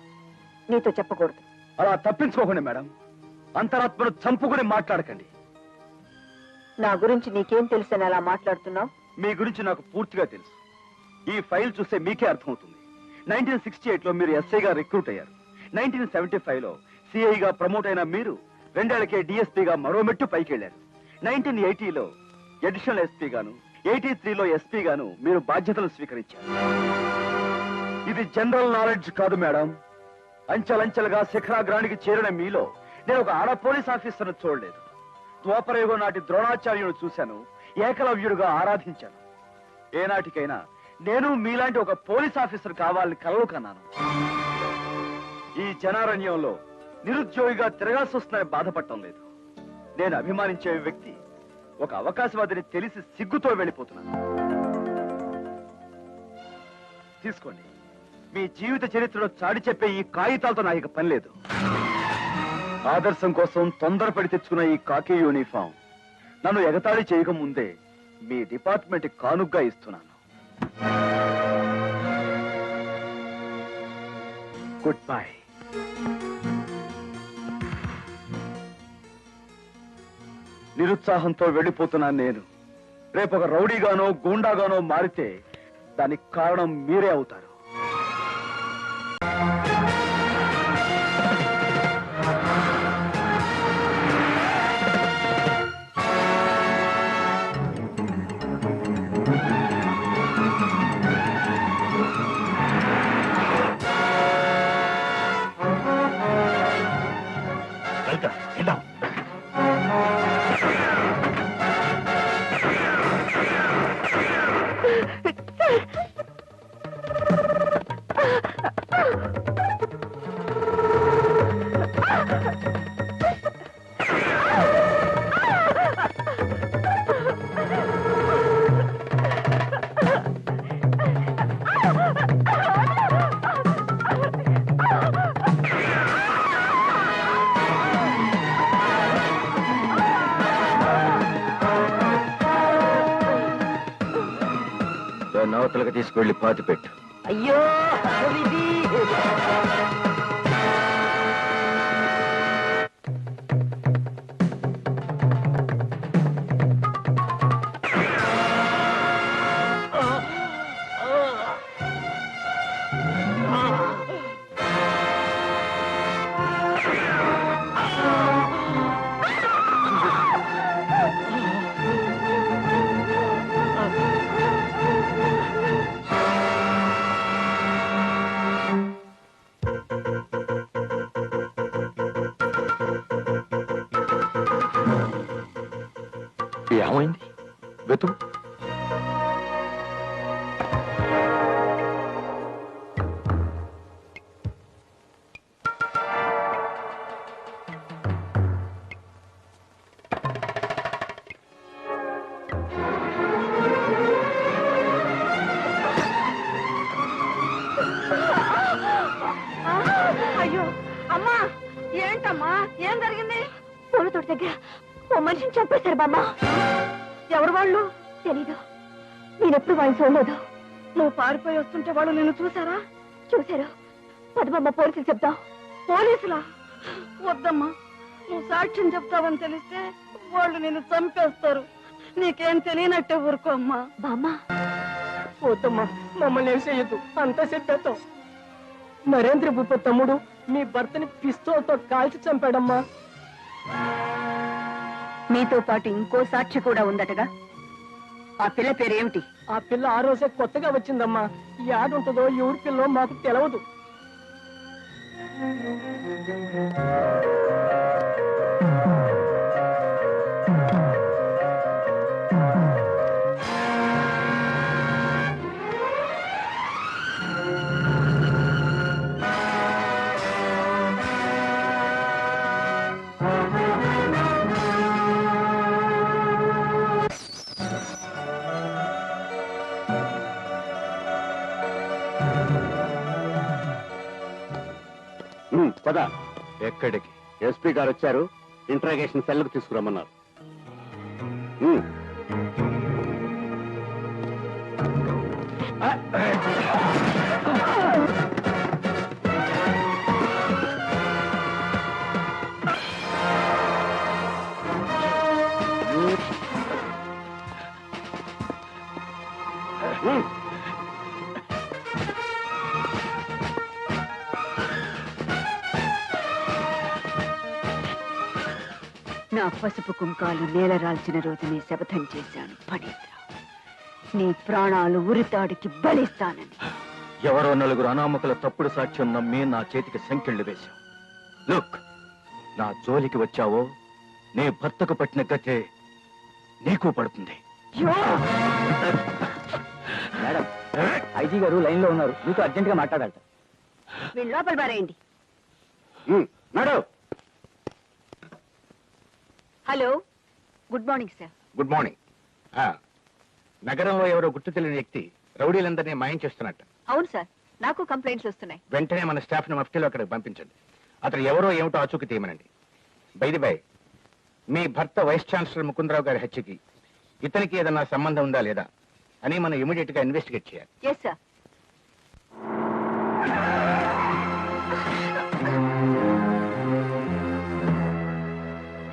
F: నీతో చెప్పకూడదు.
A: అలా తప్పించుకోకండి మేడం. అంతరాత్మను చంపుకుని మాట్లాడకండి.
F: నా గురించి నీకేం తెలుసని అలా మాట్లాడుతున్నావు?
A: మీ గురించి నాకు పూర్తిగా తెలుసు. ఈ ఫైల్ చూస్తే మీకే అర్థమవుతుంది. 1968లో మీరు ఎస్ఐగా రిక్రూట్ అయ్యారు. 1975లో సిఐగా ప్రమోట్ అయిన మీరు 2 ఏళ్లకే డిఎస్పీగా మరో మెట్టు పైకి వెళ్లారు. 1980లో అడిషనల్ ఎస్పీ గాను, 83లో ఎస్పీ గాను మీరు బాధ్యతలు స్వీకరించారు. ఇది జనరల్ నాలెడ్జ్ కాదు మేడం. అంచెలంచెలుగా శిఖరాగ్రానికి చేరిన మీలో నేను ఒక ఆడ పోలీస్ ఆఫీసర్ను చూడలేదు. ద్వాపరయుగం నాటి ద్రోణాచార్యుడు చూశాను, ఏకలవ్యుడుగా ఆరాధించాను. ఏనాటికైనా నేను మీలాంటి ఒక పోలీస్ ఆఫీసర్ కావాలని కలలు కన్నాను. ఈ జనారణ్యంలో నిరుద్యోగిగా తిరగాల్సి వస్తుందని బాధపడటం లేదు. నేను అభిమానించే వ్యక్తి ఒక అవకాశవాదిని తెలిసి సిగ్గుతో వెళ్ళిపోతున్నాను. తీసుకోండి, మీ జీవిత చరిత్రలో చాటి చెప్పే ఈ కాగితాలతో నాకు ఇక పని లేదు. ఆదర్శం కోసం తొందరపడి తెచ్చుకున్న ఈ కాకి యూనిఫామ్ నన్ను ఎగతాళి చేయక ముందే మీ డిపార్ట్మెంట్ కానుగ్గా ఇస్తున్నాను. Good bye. నిరుత్సాహంతో వెళ్ళిపోతున్నాను నేను. రేపు ఒక రౌడీగానో గూండాగానో మారితే దానికి కారణం మీరే అవుతారు. లోపలికి తీసుకువెళ్ళి పాతి పెట్టు.
I: అయ్యో ఇది
A: ఏమైంది? వెతుకు.
B: అయ్యో అమ్మా, ఏంటమ్మా, ఏం జరిగింది? పూల తోట దగ్గర ఓ మనిషిని చంపేశారు బామ్మ. ఎవరు వాళ్ళు? తెలీదు. నేనెప్పుడు వాళ్ళని చూడలేదు. నువ్వు పారిపోయి వస్తుంటే వాళ్ళు నిన్ను చూసారా? చూశారు. పదమమ్మ, పోలీసులు చెప్తాం. పోలీసులా? వద్దమ్మా, నువ్వు సాక్ష్యం చెప్తావని తెలిస్తే వాళ్ళు నిన్ను చంపేస్తారు. నీకేం తెలియనట్టే ఊరుకో అమ్మా. బామ్మ,
C: పోతమ్మా, మమ్మల్ని ఏం చెయ్యొద్దు, అంతా చెప్పేస్తాం. నరేంద్ర భూపతి తమ్ముడు మీ భర్తని పిస్తోల్తో కాల్చి చంపాడమ్మా.
F: మీతో పాటు ఇంకో సాక్షి కూడా ఉందటగా. ఆ పిల్ల పేరేమిటి?
C: ఆ పిల్ల ఆ రోజే కొత్తగా వచ్చిందమ్మా. యాడుంటుందో ఎవరి పిల్లో మాకు తెలవదు.
A: పద.
D: ఎక్కడికి?
A: ఎస్పీ గారు వచ్చారు, ఇంట్రాగేషన్ సెల్కు తీసుకురమ్మన్నారు.
F: నా పసుపు కుంకాలు నేలరాల్చిన రోజు నీ శపథం చేశాను ఫణీంద్ర. నీ ప్రాణాలు ఉరితాడికి బలిస్తానని.
A: ఎవరో నలుగురు అనామకుల తప్పుడు సాక్ష్యం నమ్మి నా చేతికి సంకెళ్ళు వేశావు. లుక్, నా జోలికి వచ్చావో నీ భర్తకు పట్టిన గతే నీకు పడుతుంది.
C: మేడం, ఐజీ గారు లైన్ లో ఉన్నారు, మీతో అర్జెంట్ గా మాట్లాడాలట.
F: వీళ్ళు లోపల బారేయండి.
A: నడు.
F: Hello, good morning sir.
D: Good morning. నగరంలో ఎవరో గుర్తు తెలియని వ్యక్తి రౌడీలందరినీ మాయం చేస్తున్నట్టు.
F: అవును సార్, నాకు కంప్లైంట్స్ వస్తున్నాయి.
D: వెంటనే మన స్టాఫ్ ని మఫ్టీలో అక్కడికి పంపించండి. అతను ఎవరో ఏమిటో ఆచూకీ తీయమనండి. బై మీ భర్త వైస్ ఛాన్సలర్ ముకుందరావు గారి హత్యకి ఇతనికి ఏదన్నా సంబంధం ఉందా లేదా అని మనం ఇమీడియట్ గా ఇన్వెస్టిగేట్ చేయాలి.
F: Yes sir.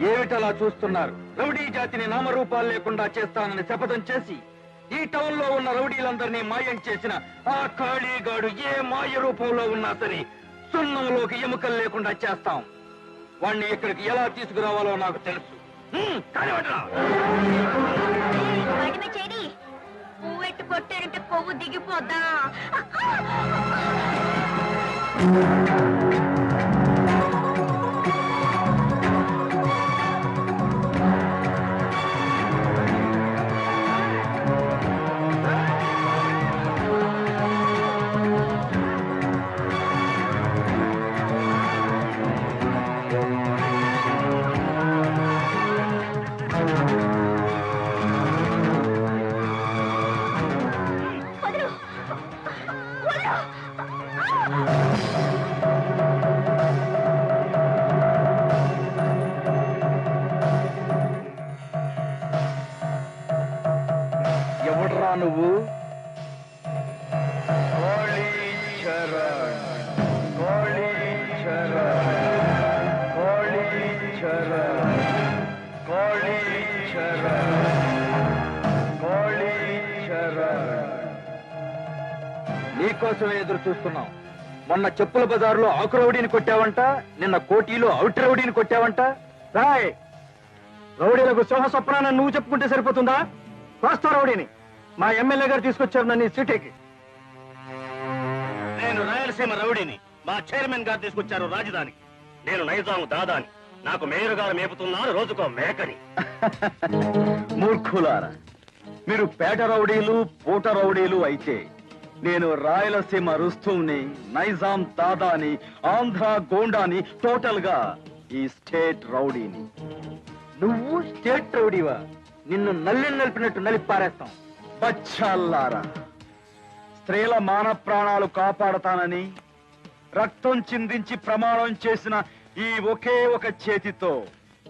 E: ఏమిటలా చూస్తున్నారు? రౌడీ జాతిని నామరూపాలు లేకుండా చేస్తానని శపథం చేసి ఈ టౌన్ లో ఉన్న రౌడీలందరినీ మాయం చేసిన ఆ ఖాళీగాడు ఏ మాయ రూపంలో ఉన్నా సరే సున్నంలోకి ఎముకలు లేకుండా చేస్తాం. వాణ్ణి ఇక్కడికి ఎలా తీసుకురావాలో నాకు తెలుసు. కానివ్వండిరా.
B: పువ్వెట్టు కొట్టారంటే కొవ్వు దిగిపోద్దా?
E: నీకోసమే ఎదురు చూస్తున్నాం. మొన్న చెప్పుల బజారులో ఆకు రౌడీని కొట్టావంట, నిన్న కోటిలో అవుట్ రౌడీని కొట్టావంట.
C: రాయ్ రౌడీలకు సింహ స్వప్నాన్ని నువ్వు చెప్పుకుంటే సరిపోతుందా? వాస్తవ రౌడీని మా ఎమ్మెల్యే గారు తీసుకొచ్చారు నన్ను ఈ సిటీకి.
J: నేను రాయలసీమ రౌడీని మా చైర్మన్ గారు తీసుకొచ్చారు రాజధానికి. నేను నైజాం దాదాని, నాకు మేయర్ గారు మేపుతున్నారు రోజుకో మేకని.
A: మూర్ఖులారా, మీరు పేట రౌడీలు పూట రౌడీలు అయితే నేను రాయలసీమ రుస్తుని, నైజాం దాదాని, ఆంధ్ర గోండాని, టోటల్ గా ఈ స్టేట్ రౌడీని.
E: నువ్వు స్టేట్ రౌడీవా? నిన్ను నల్లి నలిపినట్టు నలిపారేస్తాం.
A: బచ్చాల్లారా, స్త్రీల మాన ప్రాణాలు కాపాడతానని రక్తం చిందించి ప్రమాణం చేసిన ఈ ఒకే ఒక చేతితో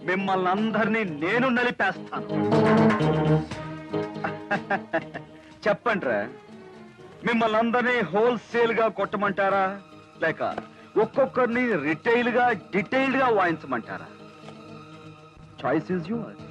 A: మిమ్మల్ని అందరినీ నేను నలిపేస్తాను. చెప్పండ్రా, మిమ్మల్ని అందరినీ హోల్సేల్ గా కొట్టమంటారా, లేక ఒక్కొక్కరిని రిటైల్ గా డీటెయిల్డ్ గా వాయించమంటారా? Choice is yours.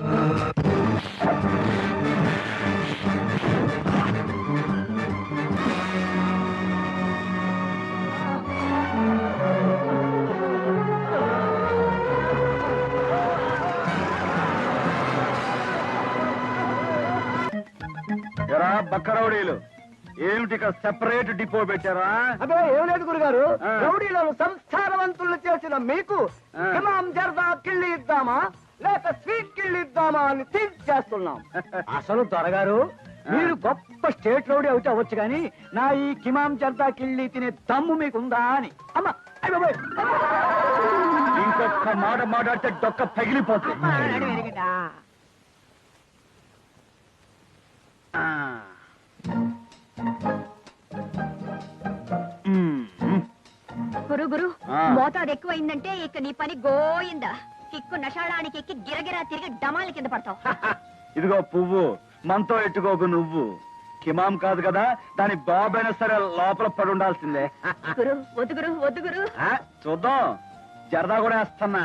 A: ఎరా బక్కరౌడీలు, ఏమిటి సెపరేట్ డిపో పెట్టారా?
C: అదే ఏం లేదు గురుగారు, రౌడీలను సంస్కారవంతులు చేసిన మీకు ఇమాం జర్దా కిళ్ళి ఇద్దామా లేక స్వీట్ కిళ్ళి ఇద్దామా అని థింక్ చేస్తున్నాం. అసలు దొరగారు, మీరు గొప్ప స్టేట్ రౌడీ అవుతే అవ్వచ్చు కానీ నా ఈ కిమాం జర్దా కిళ్ళి తినే దమ్ము మీకుందా అని. అమ్మా
A: ఇంకొక మాట మాట్లాడితే డొక్క పగిలిపోతుంది.
B: గురు గురు,
A: ఆ.
B: మోతాదు ఎక్కువైందంటే ఇక నీ పని గోయిందా. కిక్కు నషాళానికి ఎక్కి గిరగిరా తిరిగి డమాలి కింద పడతావు.
A: ఇదిగో పువ్వు, మనతో ఎట్టుకోకు నువ్వు. కిమాం కాదు కదా, దాని బాబైనా సరే లోపల పడి ఉండాల్సిందే.
B: గురు వద్దు గురు, వద్దు గురు.
A: చూద్దాం, జరదా కూడా వేస్తున్నా.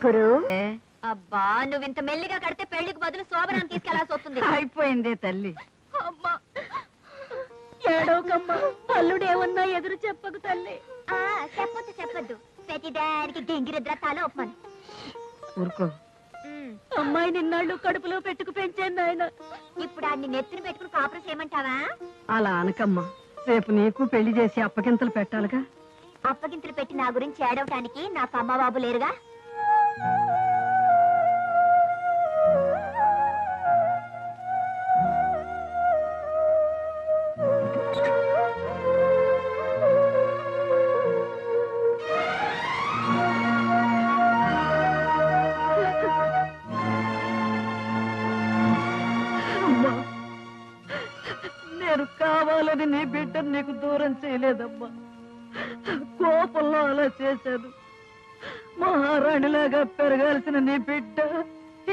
B: గురు, అబ్బా నువ్వు ఇంత మెల్లిగా కడితే పెళ్లికి బదులు శోభనాన్ని తీసుకెళ్లాల్సి వస్తుంది.
F: అయిపోయిందే తల్లి.
B: అమ్మా ఏడోకమ్మా, అల్లుడేమన్నా ఎదురు చెప్పకు తల్లి. చెప్పొద్దు చెప్పొద్దు, ప్రతిదానికి గింగిరిద్రతాలు ఒప్పమని.
F: ఊరుకో.
B: అమ్మాయి నిన్నాళ్ళు కడుపులో పెట్టుకు పెంచాను ఆయన. ఇప్పుడు ఆడిని నెత్తిన పెట్టుకుని కాపురం చేయమంటావా?
F: అలా అనకమ్మా, రేపు నీకు పెళ్లి చేసి అప్పగింతలు పెట్టాలిగా.
B: అప్పగింతలు పెట్టి నా గురించి ఏడవటానికి నాకు అమ్మ బాబు లేరుగా.
F: నేను కావాలని నీ బిడ్డను నీకు దూరం చేయలేదమ్మా, కోపంలో అలా చేశాను. మహారాణిలాగా పెరగాల్సిన నీ బిడ్డ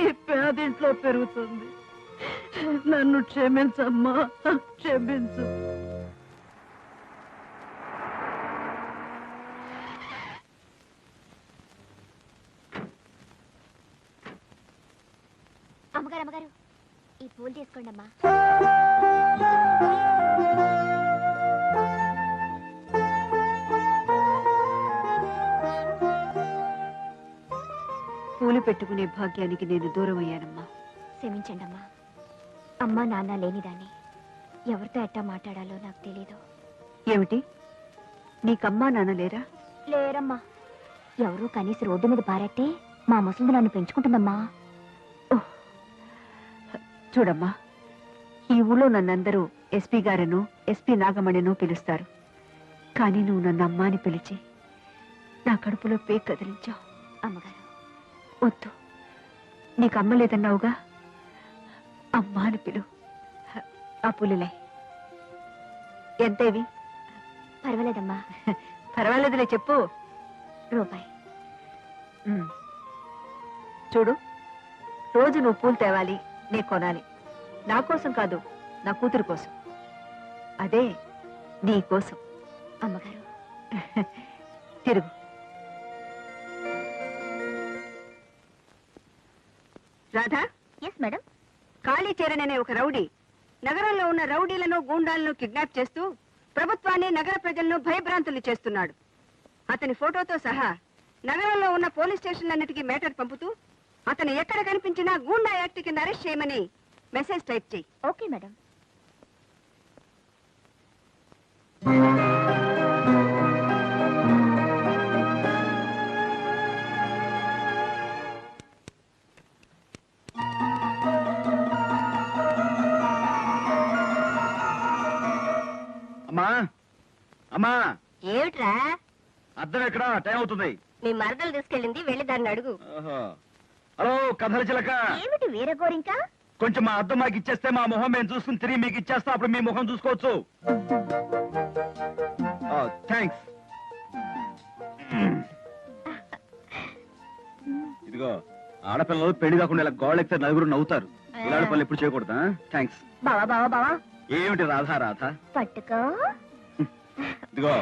F: ఈ పేదింట్లో పెరుగుతుంది. నన్ను క్షమించమ్మా, క్షమించు.
B: అమ్మగారు అమ్మగారు, ఈ పూలు తీసుకోండి అమ్మా.
F: పూలు పెట్టుకునే భాగ్యానికి నేను దూరం అయ్యానమ్మా.
B: క్షమించండి అమ్మా. అమ్మా నాన్న లేనిదాన్ని, ఎవరితో ఎట్టా మాట్లాడాలో నాకు తెలీదు.
F: ఏమిటి, నీకమ్మా నాన్న లేరా?
B: లేరమ్మా. ఎవరూ కనీసం రోడ్డు మీద పారట్టే మా ముసలిది నన్ను పెంచుకుంటుందమ్మా.
F: చూడమ్మా, ఈ ఊళ్ళో నన్నందరూ ఎస్పీ గారను, ఎస్పీ నాగమణిను పిలుస్తారు. కానీ నువ్వు నన్ను అమ్మాని పిలిచి నా కడుపులో పేక్ కదిలించావు.
B: అమ్మగారు వద్దు, నీకు అమ్మ లేదన్నావుగా, అమ్మా అని పిలు. ఆ పులులే ఎంతేవి? పర్వాలేదమ్మా. పర్వాలేదులే, చెప్పు. రూపాయి. చూడు, రోజు నువ్వు పూలు తేవాలి, నీ కొనాలి. నా కోసం కాదు, నా కూతురు కోసం. అదే నీ కోసం. అమ్మగారు తిరుగు.
F: రాధా.
B: Yes madam.
F: కాళీచరణ్ అనే ఒక రౌడీ నగరంలో ఉన్న రౌడీలను గూండాలను కిడ్నాప్ చేస్తూ ప్రభుత్వాన్ని నగర ప్రజలను భయభ్రాంతులు చేస్తున్నాడు. అతని ఫోటోతో సహా నగరంలో ఉన్న పోలీస్ స్టేషన్లన్నిటికీ మేటర్ పంపుతూ అతను ఎక్కడ కనిపించినా గూండా యాక్ట్ కింద అరెస్ట్ చేయమని మెసేజ్ టైప్ చేయి.
B: Okay madam.
A: అమ్మా అమ్మా,
B: ఏమిట్రా?
A: అద్దం ఎక్కడ? టైం అవుతుంది.
B: మీ మరదలు తీసుకెళ్ళింది, వెళ్ళి దాన్ని అడుగు.
A: ఓహో. హలో కథల చిలక,
B: ఏమిటి వీర గోరింకా?
A: కొంచెం మా అద్దం మాకు ఇచ్చేస్తే మా మొహం మేము చూసుకుని తిరిగి మీకు ఇచ్చేస్తా, అప్పుడు మీ మొహం చూసుకోవచ్చు. థ్యాంక్స్. ఇదిగో, ఆడపిల్లలు పెళ్లి కాకుండా ఇలా గోళ్ళ ఎక్కితే నలుగురు నవ్వుతారు. ఇలాంటి పనులు ఎప్పుడు చేయకూడదా? థ్యాంక్స్.
B: బావా బావా బావా,
A: ఏమిటి రాధా రాధా?
B: పట్టుకో.
A: ఇదిగో,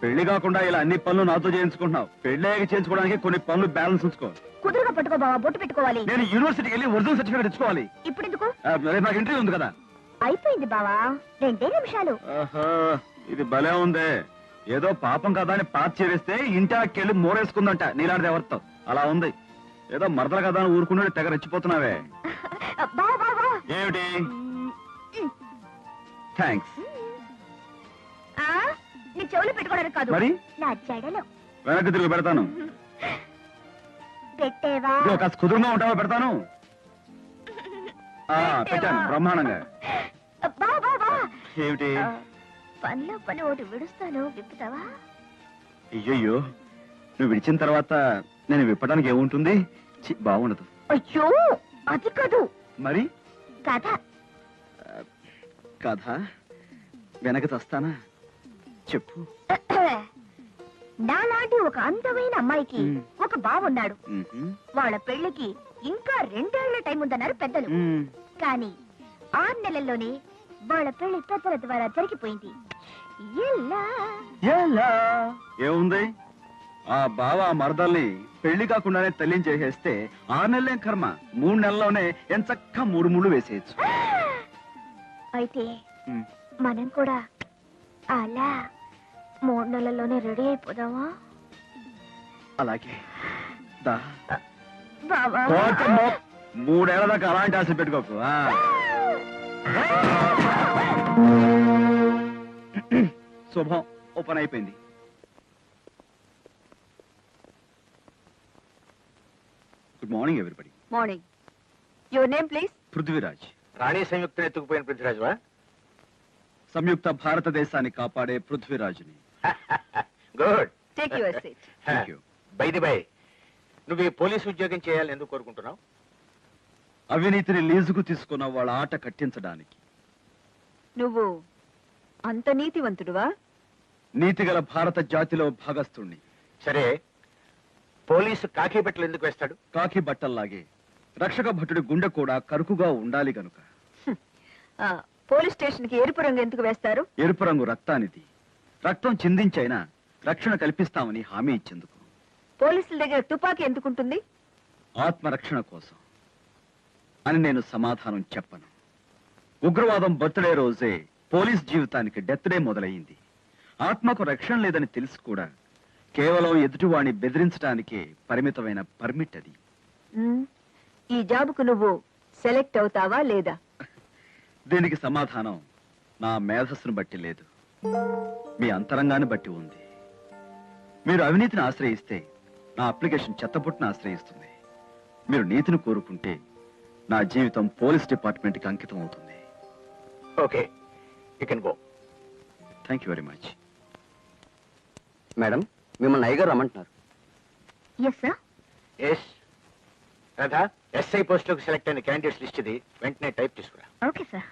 A: పెళ్లి కాకుండా ఇలా అన్ని పనులు నాతో చేయించుకుంటున్నావు. పెళ్లి చేయించుకోవడానికి కొన్ని పనులు బ్యాలెన్స్ ఉంచుకో.
B: కుదురుగా పట్టుకో బావా, బొట్టు పెట్టుకోవాలి.
A: నేను యూనివర్సిటీకి వెళ్ళి ఒరిజినల్ సర్టిఫికేట్ తెచ్చుకోవాలి.
B: ఇప్పుడు ఎందుకు?
A: రేపు నాకు ఇంటర్వ్యూ ఉంది కదా.
B: అయిపోయింది బావా, 2 నిమిషాలు.
A: ఇది భలే ఉంది. ఏదో పాపం కదా అని పాత చేరేస్తే ఇంటాకెళ్ళి మోరేసుకుందంట నీలాంటిది ఎవరితో. అలా ఉంది. ఏదో మరదల కదా అని ఊరుకున్నాడు, తెగ రెచ్చిపోతున్నావే.
B: బావా బావా.
A: ఏమిటి? థ్యాంక్స్.
B: నీ చెవులు పెట్టుకోవడానికి కాదు,
A: మరి
B: నా జడలో.
A: వెనక్కి తిరిగి పెడతాను.
B: పెట్టేవా?
A: కాస్త కుదురుగా ఉంటావా? పెడతాను. పెట్టాను బ్రహ్మాండంగా.
B: బావా బావా.
A: ఏమిటి?
B: పనిలో పని ఒకటి విడుస్తాను, విప్పుతావా?
A: అయ్యయ్యో, నువ్వు విడిచిన తర్వాత నేను విప్పడానికి ఏముంటుంది? బాగుండదు.
B: అయ్యో, అది కాదు.
A: మరి
B: కథ.
A: కథ వెనక తస్తానా? చెప్పు.
B: నాలాంటి ఒక అందమైన అమ్మాయికి ఒక బావున్నాడు. వాళ్ళ పెళ్లికి ఇంకా 2 ఏళ్ల టైం ఉందన్నారు పెద్దలు. కానీ 6 నెలల్లోనే వాళ్ళ పెళ్లి పెద్దల ద్వారా జరిగిపోయింది.
A: ఏముంది? ఆ బావ ఆ మరదల్ని పెళ్లి కాకుండానే తల్లిని చేసేస్తే 6 నెలలేం కర్మ, 3 నెలల్లోనే ఎంచక్క 3 ముళ్ళు వేసేయచ్చు.
B: అయితే మనం కూడా అలా 3 నెలల్లోనే రెడీ అయిపోదామా?
A: అలాగే దా.
B: బావా,
A: 3 ఏళ్ల దాకా అలాంటి ఆశ పెట్టుకోకు. శుభం, ఓపెన్ అయిపోయింది. Good morning everybody.
F: Morning. Your name please?
A: Prithviraj.
D: రాణి సంయుక్త ఎత్తుకుపోయిన పృథ్వీరాజువా?
A: సంయుక్త భారతదేశాన్ని కాపాడే పృథ్వీరాజుని.
D: Good.
F: Take your seat.
A: Thank you.
D: By the by, నువ్వు ఈ పోలీసు ఉద్యోగం చేయాలని ఎందుకు కోరుకుంటున్నావు?
A: అవినీతిని లీజుకు తీసుకున్న వాళ్ళ ఆట కట్టించడానికి.
F: నువ్వు అంత నీతివంతుడువా?
A: నీతిగల భారత జాతిలో భాగస్థుణ్ణి.
D: సరే, పోలీసు కాకి బట్టలు ఎందుకు వేస్తాడు?
A: కాకి బట్టల్లాగే రక్షక భటుడి గుండె కూడా కరుకుగా ఉండాలి గనుక.
F: పోలీస్ స్టేషన్ కి ఎరుపు రంగు ఎందుకు వేస్తారు?
A: ఎరుపు రంగు రక్తానిది. రక్తం చిందించైనా రక్షణ కల్పిస్తామని హామీ ఇచ్చేందుకు.
F: పోలీసుల దగ్గర తుపాకీ ఎందుకుంటుంది?
A: ఆత్మరక్షణ కోసం అని నేను సమాధానం చెప్పను. ఉగ్రవాదం బర్త్డే రోజే పోలీస్ జీవితానికి డెత్ డే మొదలైంది. ఆత్మకు రక్షణ లేదని తెలిసి కూడా కేవలం ఎదుటివాణ్ణి బెదిరించడానికే పరిమితమైన పర్మిట్ అది.
F: ఈ జాబుకు నువ్వు సెలెక్ట్ అవుతావా లేదా?
A: దీనికి సమాధానం నా మేధస్సును బట్టి లేదు, మీ అంతరంగాన్ని బట్టి ఉంది. మీరు అవినీతిని ఆశ్రయిస్తే నా అప్లికేషన్ చెత్తపుట్టును ఆశ్రయిస్తుంది. మీరు నీతిని కోరుకుంటే నా జీవితం పోలీస్ డిపార్ట్మెంట్కి అంకితం అవుతుంది.
D: Okay, you can go.
A: Thank you very much.
C: Madam, మిమ్మల్ని అయ్యగారు రమ్మంటున్నారు.
B: Yes sir.
D: Yes Radha, SI పోస్టులకు సెలెక్ట్ అయిన క్యాండిడేట్స్ లిస్ట్ ఇది, వెంటనే టైప్ తీసుకురా.
B: Okay sir.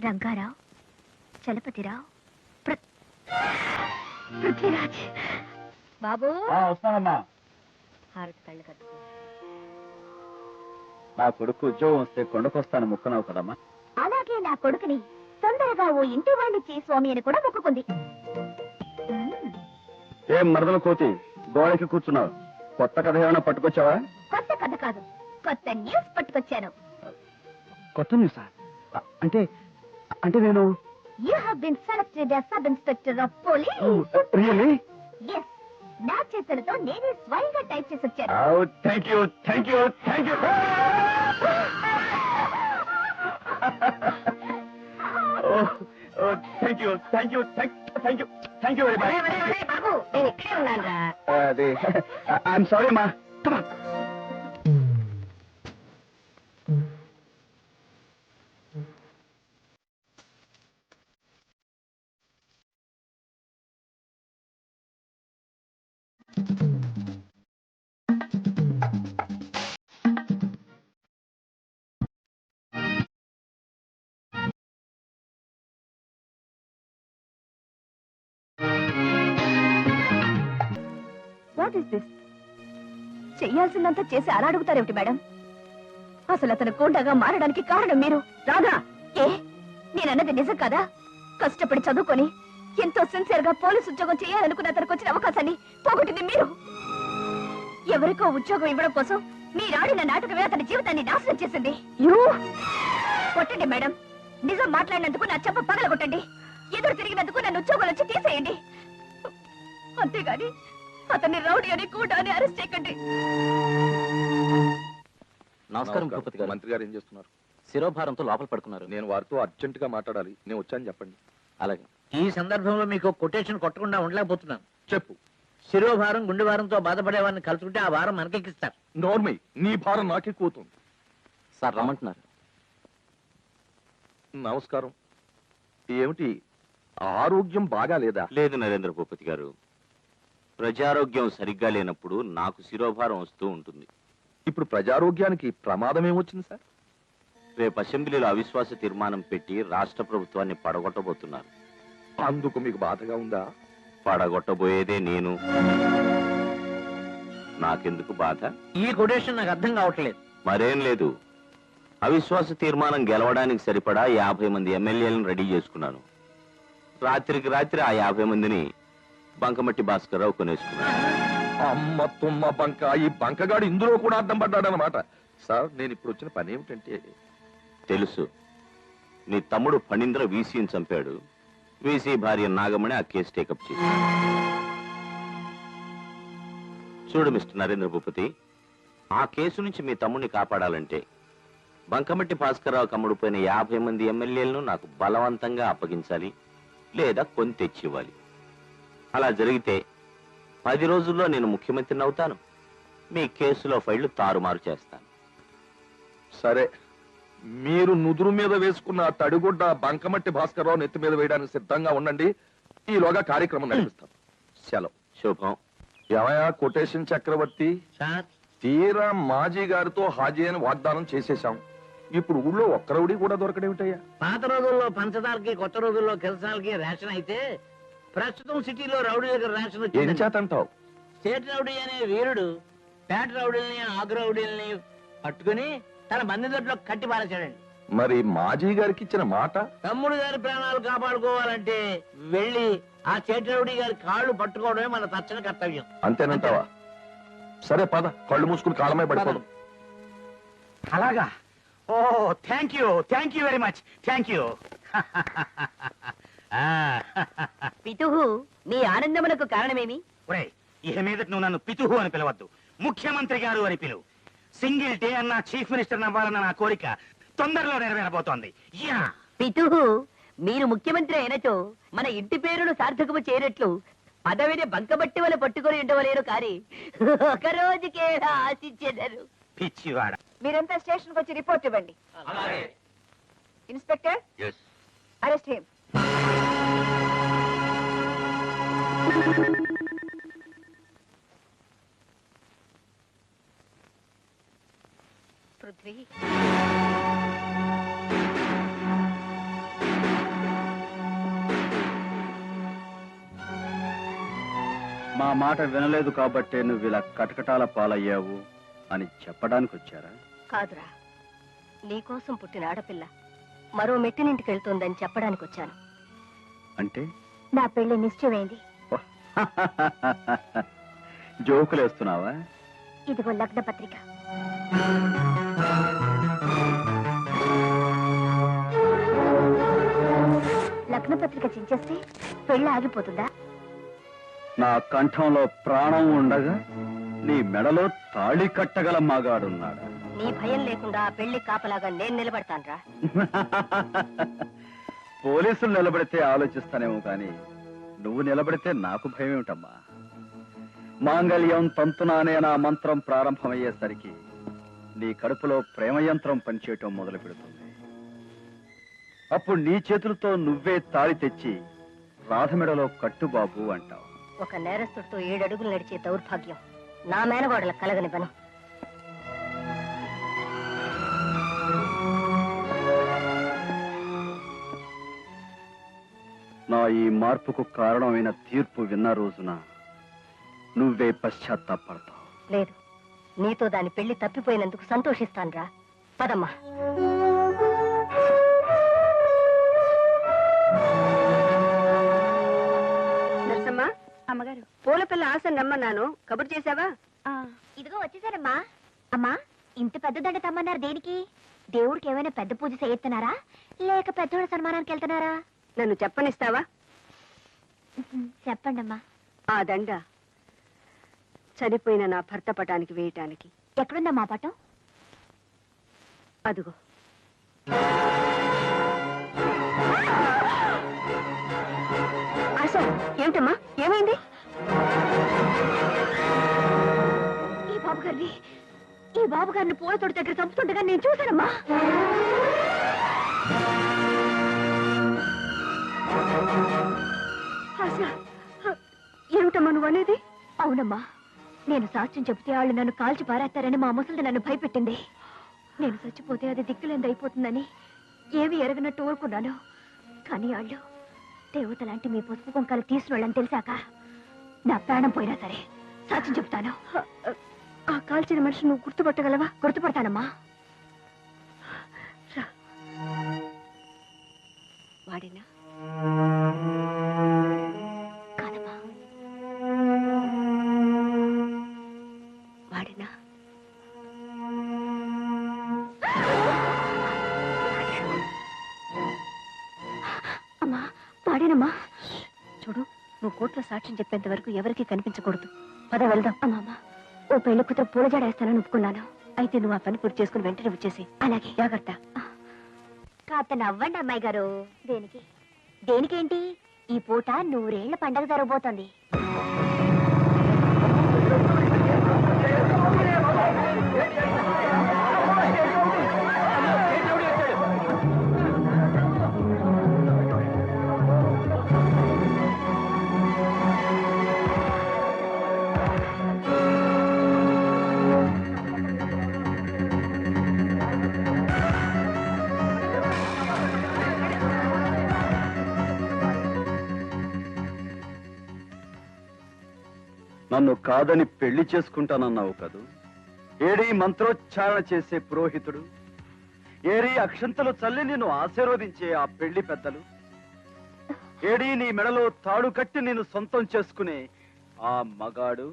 B: రంగారావు, చలపతిరావు, పృథ్వీరాజ్. బాబు
A: వస్తానమ్మా.
B: హారతి కళ్ళు కట్టు.
A: నా కొడుకు ఉద్యోగం వస్తే కొండకొస్తాను ముక్కనావు కదమ్మా.
B: అలాగే నా కొడుకుని తొందరగా ఓ ఇంటి వాడిని స్వామి అని కూడా మొక్కుకుంది.
A: ఏం మరదలు కోతి గోడకి కూర్చున్నావు? కొత్త కథ ఏమైనా పట్టుకొచ్చావా?
B: కొత్త కథ కాదు, కొత్త న్యూస్ పట్టుకొచ్చాను.
A: కొత్త న్యూసా? అంటే అంటే నేను
B: you have been selected as sub inspector of police.
A: Really?
B: Yes, నా చేతులతో నేనే స్వయంగా టైప్ చేసి వచ్చాను.
A: Thank you thank you thank you. Thank you thank you thank you thank you very much.
B: బాబు, నేను ఇక్కడే ఉన్నానురా.
A: అది ఐఎమ్ సారీ అమ్మా.
B: What is this? చెయ్యాల్సిందంతా చేసి అలా అడుగుతారేమిటి మేడం? అసలు అతను గూండాగా మారడానికి కారణం మీరు. రాధా, ఏ నేనన్నది నిజం కదా? కష్టపడి చదువుకొని ఎంతో సిన్సియర్ గా పోలీసు ఉద్యోగం చేయాలనుకున్న అతనికి వచ్చిన అవకాశాన్ని పోగొట్టింది మీరు. ఎవరికో ఉద్యోగం ఇవ్వడం కోసం మీరాడిన నాటకమే అతని జీవితాన్ని నాశనం చేసింది. కొట్టండి మేడం, నిజం మాట్లాడినందుకు నా చెప్ప పగలగొట్టండి. ఎదురు తిరిగినందుకు నన్ను ఉద్యోగం నుంచి తీసేయండి. అంతేగాని అతన్ని రౌడీ అని కూడా అని అరెస్ట్ చేయకండి.
G: నమస్కారం భూపతి గారు.
E: మంత్రి గారు ఏం చేస్తున్నారు?
G: శిరోభారంతో లోపల పడుకున్నారు.
E: నేను వారితో అర్జెంట్ గా మాట్లాడాలి. నేను వచ్చాను చెప్పండి.
G: అలాగే.
I: ఈ సందర్భంలో మీకు కొటేషన్ కొట్టకుండా ఉండలేకపోతున్నాను.
E: చెప్పు.
I: శిరోభారం గుండె భారంతో బాధపడే వారిని కలుసుకుంటే ఆ భారం మనకెక్కిస్తారు.
E: నోర్మై, నీ భారం నాకెక్కుతుంది.
G: సార్ రమ్మంటున్నారు.
E: నమస్కారం. ఏమిటి, ఆరోగ్యం బాగా లేదా?
H: లేదు నరేంద్ర భూపతి గారు, ప్రజారోగ్యం సరిగ్గా లేనప్పుడు నాకు శిరోభారం వస్తూ ఉంటుంది.
E: ఇప్పుడు ప్రజారోగ్యానికి ప్రమాదం ఏమొచ్చింది సార్?
H: రేపు అసెంబ్లీలో అవిశ్వాస తీర్మానం పెట్టి రాష్ట్ర ప్రభుత్వాన్ని పడగొట్టబోతున్నారు.
E: అందుకు మీకు బాధగా ఉందా?
H: పడగొట్టబోయేదే నేను. నాకెందుకు బాధ?
I: ఈ కొటేషన్ నాకు అర్థం కావట్లేదు.
H: మరేం లేదు, అవిశ్వాస తీర్మానం గెలవడానికి సరిపడా 50 మంది ఎమ్మెల్యేలను రెడీ చేసుకున్నాను. రాత్రికి రాత్రి ఆ 50 మందిని బంకమట్టి భాస్కర్రావు కొనేసుకున్నాను.
E: అమ్మ తుమ్మ బంక, ఈ బంకగాడు ఇందులో కూడా అర్థం పడ్డాడనమాట. సార్, నేను ఇప్పుడు వచ్చిన పని ఏమిటంటే,
H: తెలుసు, నీ తమ్ముడు ఫణీంద్ర వీసీని చంపాడు. వీసీ భార్య నాగమణి ఆ కేసు టేకప్ చేసి. చూడు మిస్టర్ నరేంద్ర భూపతి, ఆ కేసు నుంచి మీ తమ్ముడిని కాపాడాలంటే బంకమట్టి భాస్కర్రావు కమ్ముడిపోయిన 50 మంది ఎమ్మెల్యేలను నాకు బలవంతంగా అప్పగించాలి, లేదా కొని తెచ్చివ్వాలి. అలా జరిగితే 10 రోజుల్లో నేను ముఖ్యమంత్రిని అవుతాను. మీ కేసులో ఫైళ్లు తారుమారు చేస్తాను.
E: సరే, మీరు నుదురు మీద వేసుకున్న ఆ తడిగుడ్డ బంకమట్టి భాస్కర్రావు నెత్తి మీద వేయడానికి సిద్ధంగా ఉండండి. ఈలోగా కార్యక్రమం నడిపిస్తాం. సెలవు.
H: శుభం.
E: ఏమయ్యా కొటేషన్ చక్రవర్తి,
I: సార్,
E: తీరా మాజీ గారితో హాజీ అని వాగ్దానం చేసేశాం. ఇప్పుడు ఊళ్ళో ఒక్క రౌడీ కూడా దొరకడేమిటయ్యా?
I: పాత రోజుల్లో పంచదారకి, కొత్త రోజుల్లో కిరసనాలకి రేషన్ అయితే ప్రస్తుతం సిటీలో రౌడీ దగ్గర రేషన్
E: ఏం
I: వచ్చింది.
E: చేతంటావు?
I: స్టేట్ రౌడీ అనే వీరుడు పేట రౌడీల్ని, ఆగు రౌడీల్ని పట్టుకుని తన బంది దొడ్లో కట్టి పారేశాడండి.
E: మరి మాజీ గారికి ఇచ్చిన మాట?
I: తమ్ముడు గారి ప్రాణాలు కాపాడుకోవాలంటే వెళ్ళి ఆ స్టేట్ రౌడీ గారి కాళ్ళు పట్టుకోవడమే మన తక్షణ కర్తవ్యం.
E: అంతేనంటావా? సరే పద, కళ్ళు మూసుకుని కాలమే పడిపోదాం.
C: అలాగా? ఓ, thank you very much. Thank you.
B: పితుహు, మీ ఆనందమునకు కారణమేమి?
C: ఒరేయ్, ఇహ మీదట నువ్వు నన్ను పితుహు అని పిలవద్దు, ముఖ్యమంత్రి గారు అని పిలువు. సింగిల్ డే అన్న చీఫ్ మినిస్టర్ అవ్వాలన్న నా కోరిక తొందరలో నెరవేరబోతోంది. యా.
B: పితుహు, మీరు ముఖ్యమంత్రి అయినచో మన ఇంటి పేరును సార్థకము చేయనట్లు పదవిని బంకబట్టి వల్ల పట్టుకొని ఉండవలేరు కానీ ఒక రోజుకే ఆశించెదరు.
C: పిచ్చివాడ.
F: మీరంతా స్టేషన్కి వచ్చి రిపోర్ట్ ఇవ్వండి. Inspector, arrest him.
B: పృథ్వీ,
A: మా మాట వినలేదు కాబట్టే నువ్వు ఇలా కటకటాల పాలయ్యావు అని చెప్పడానికి వచ్చారా?
B: కాదురా, నీకోసం పుట్టిన ఆడపిల్ల మరో మెట్టినింటికి వెళ్తోందని చెప్పడానికి వచ్చాను.
A: అంటే
B: నా పెళ్లి నిశ్చయమైంది.
A: జోకులేస్తున్నావా?
B: ఇదిగో లగ్న పత్రిక. లగ్న పత్రిక చించేస్తే పెళ్లి ఆగిపోతుందా?
A: నా కంఠంలో ప్రాణం ఉండగా నీ మెడలో తాళి కట్టగల మగాడున్నాడా?
B: నీ భయం లేకుండా ఆ పెళ్లి కాపలాగా నేను నిలబడతానురా.
A: పోలీసులు నిలబడితే ఆలోచిస్తానేమో కానీ నువ్వు నిలబడితే నాకు భయం ఏమిటమ్మా? మాంగళ్యం తంతునానే నా మంత్రం ప్రారంభమయ్యేసరికి నీ కడుపులో ప్రేమ యంత్రం పనిచేయటం మొదలు పెడుతుంది. అప్పుడు నీ చేతులతో నువ్వే తాళి తెచ్చి రాధమెడలో కట్టుబాబు అంటావు.
B: ఒక నేరస్తుడితో 7 అడుగులు నడిచే దౌర్భాగ్యం నా మేనగోడల కలగనివ్వను.
A: నా ఈ మార్పుకు కారణమైన తీర్పు విన్న రోజున నువ్వే పశ్చాత్తాపడతావు.
B: లేదు, నీతో దాని పెళ్లి తప్పిపోయినందుకు సంతోషిస్తానురా. పదమ్మా.
F: నర్సమ్మా,
B: అమ్మగారు,
F: పూల పిల్ల ఆశను రమ్మన్నాను, కబురు చేశావా?
B: ఇదిగో వచ్చేసారమ్మా. అమ్మా, ఇంత పెద్ద దండ తమ్మన్నారు దేనికి? దేవుడికి ఏమైనా పెద్ద పూజ చేయిస్తున్నారా లేక పెద్దోళ్ళ సన్మానానికి వెళ్తున్నారా?
F: నన్ను చెప్పనిస్తావా?
B: చెప్పండి అమ్మా.
F: ఆ దండ చనిపోయిన నా భర్త పటానికి వేయటానికి.
B: ఎక్కడుందమ్మా పటం?
F: అదుగో. ఆశ, ఏమిటమ్మా, ఏమైంది?
B: ఈ బాబు గారిని పూల తోట దగ్గర చంపుతుండగా నేను చూశానమ్మా.
F: ఆశ, ఏమిటమ్మా నువ్వు అనేది?
B: అవునమ్మా, నేను సాక్ష్యం చెబితే వాళ్ళు నన్ను కాల్చి పారేస్తారని మా ముసలిది నన్ను భయపెట్టింది. నేను చచ్చిపోతే అది దిక్కులేంది అయిపోతుందని ఏవి ఎరగనట్టు ఊరుకున్నాను. కానీ వాళ్ళు దేవత లాంటి మీ పసుపు కుంకాలు తీసిన వాళ్ళని తెలిసాక నా ప్రాణం పోయినా సరే సాక్ష్యం చెప్తాను.
F: ఆ కాల్చిన మనిషి నువ్వు గుర్తుపట్టగలవా?
B: గుర్తుపడతానమ్మా.
F: వాడినా?
B: కాదమ్మా.
F: వాడినా?
B: అమ్మా, వాడేనమ్మా.
F: చూడు, నువ్వు కోర్టులో సాక్ష్యం చెప్పేంత వరకు ఎవరికీ కనిపించకూడదు. పద వెళ్దాం.
B: అమ్మా, ఓ పెళ్లి కూతురు పూల జడేస్తానని ఒప్పుకున్నాను.
F: అయితే నువ్వు ఆ పని పూర్తి చేసుకుని వెంటనే వచ్చేసి.
B: అలాగే.
F: జాగ్రత్త.
B: కాస్త నవ్వండి అమ్మాయి గారు. దేనికి? దేనికేంటి? ఈ పూట 100 ఏళ్ల పండగ జరగబోతోంది.
A: నన్ను కాదని పెళ్లి చేసుకుంటానన్నావు కదూ? ఏడీ మంత్రోచ్చారణ చేసే పురోహితుడు, ఏడీ అక్షంతలు చల్లి నిన్ను ఆశీర్వదించే ఆ పెళ్లి పెద్దలు, ఏడీ నీ మెడలో తాడు కట్టి నిన్ను సొంతం చేసుకునే ఆ మగాడు?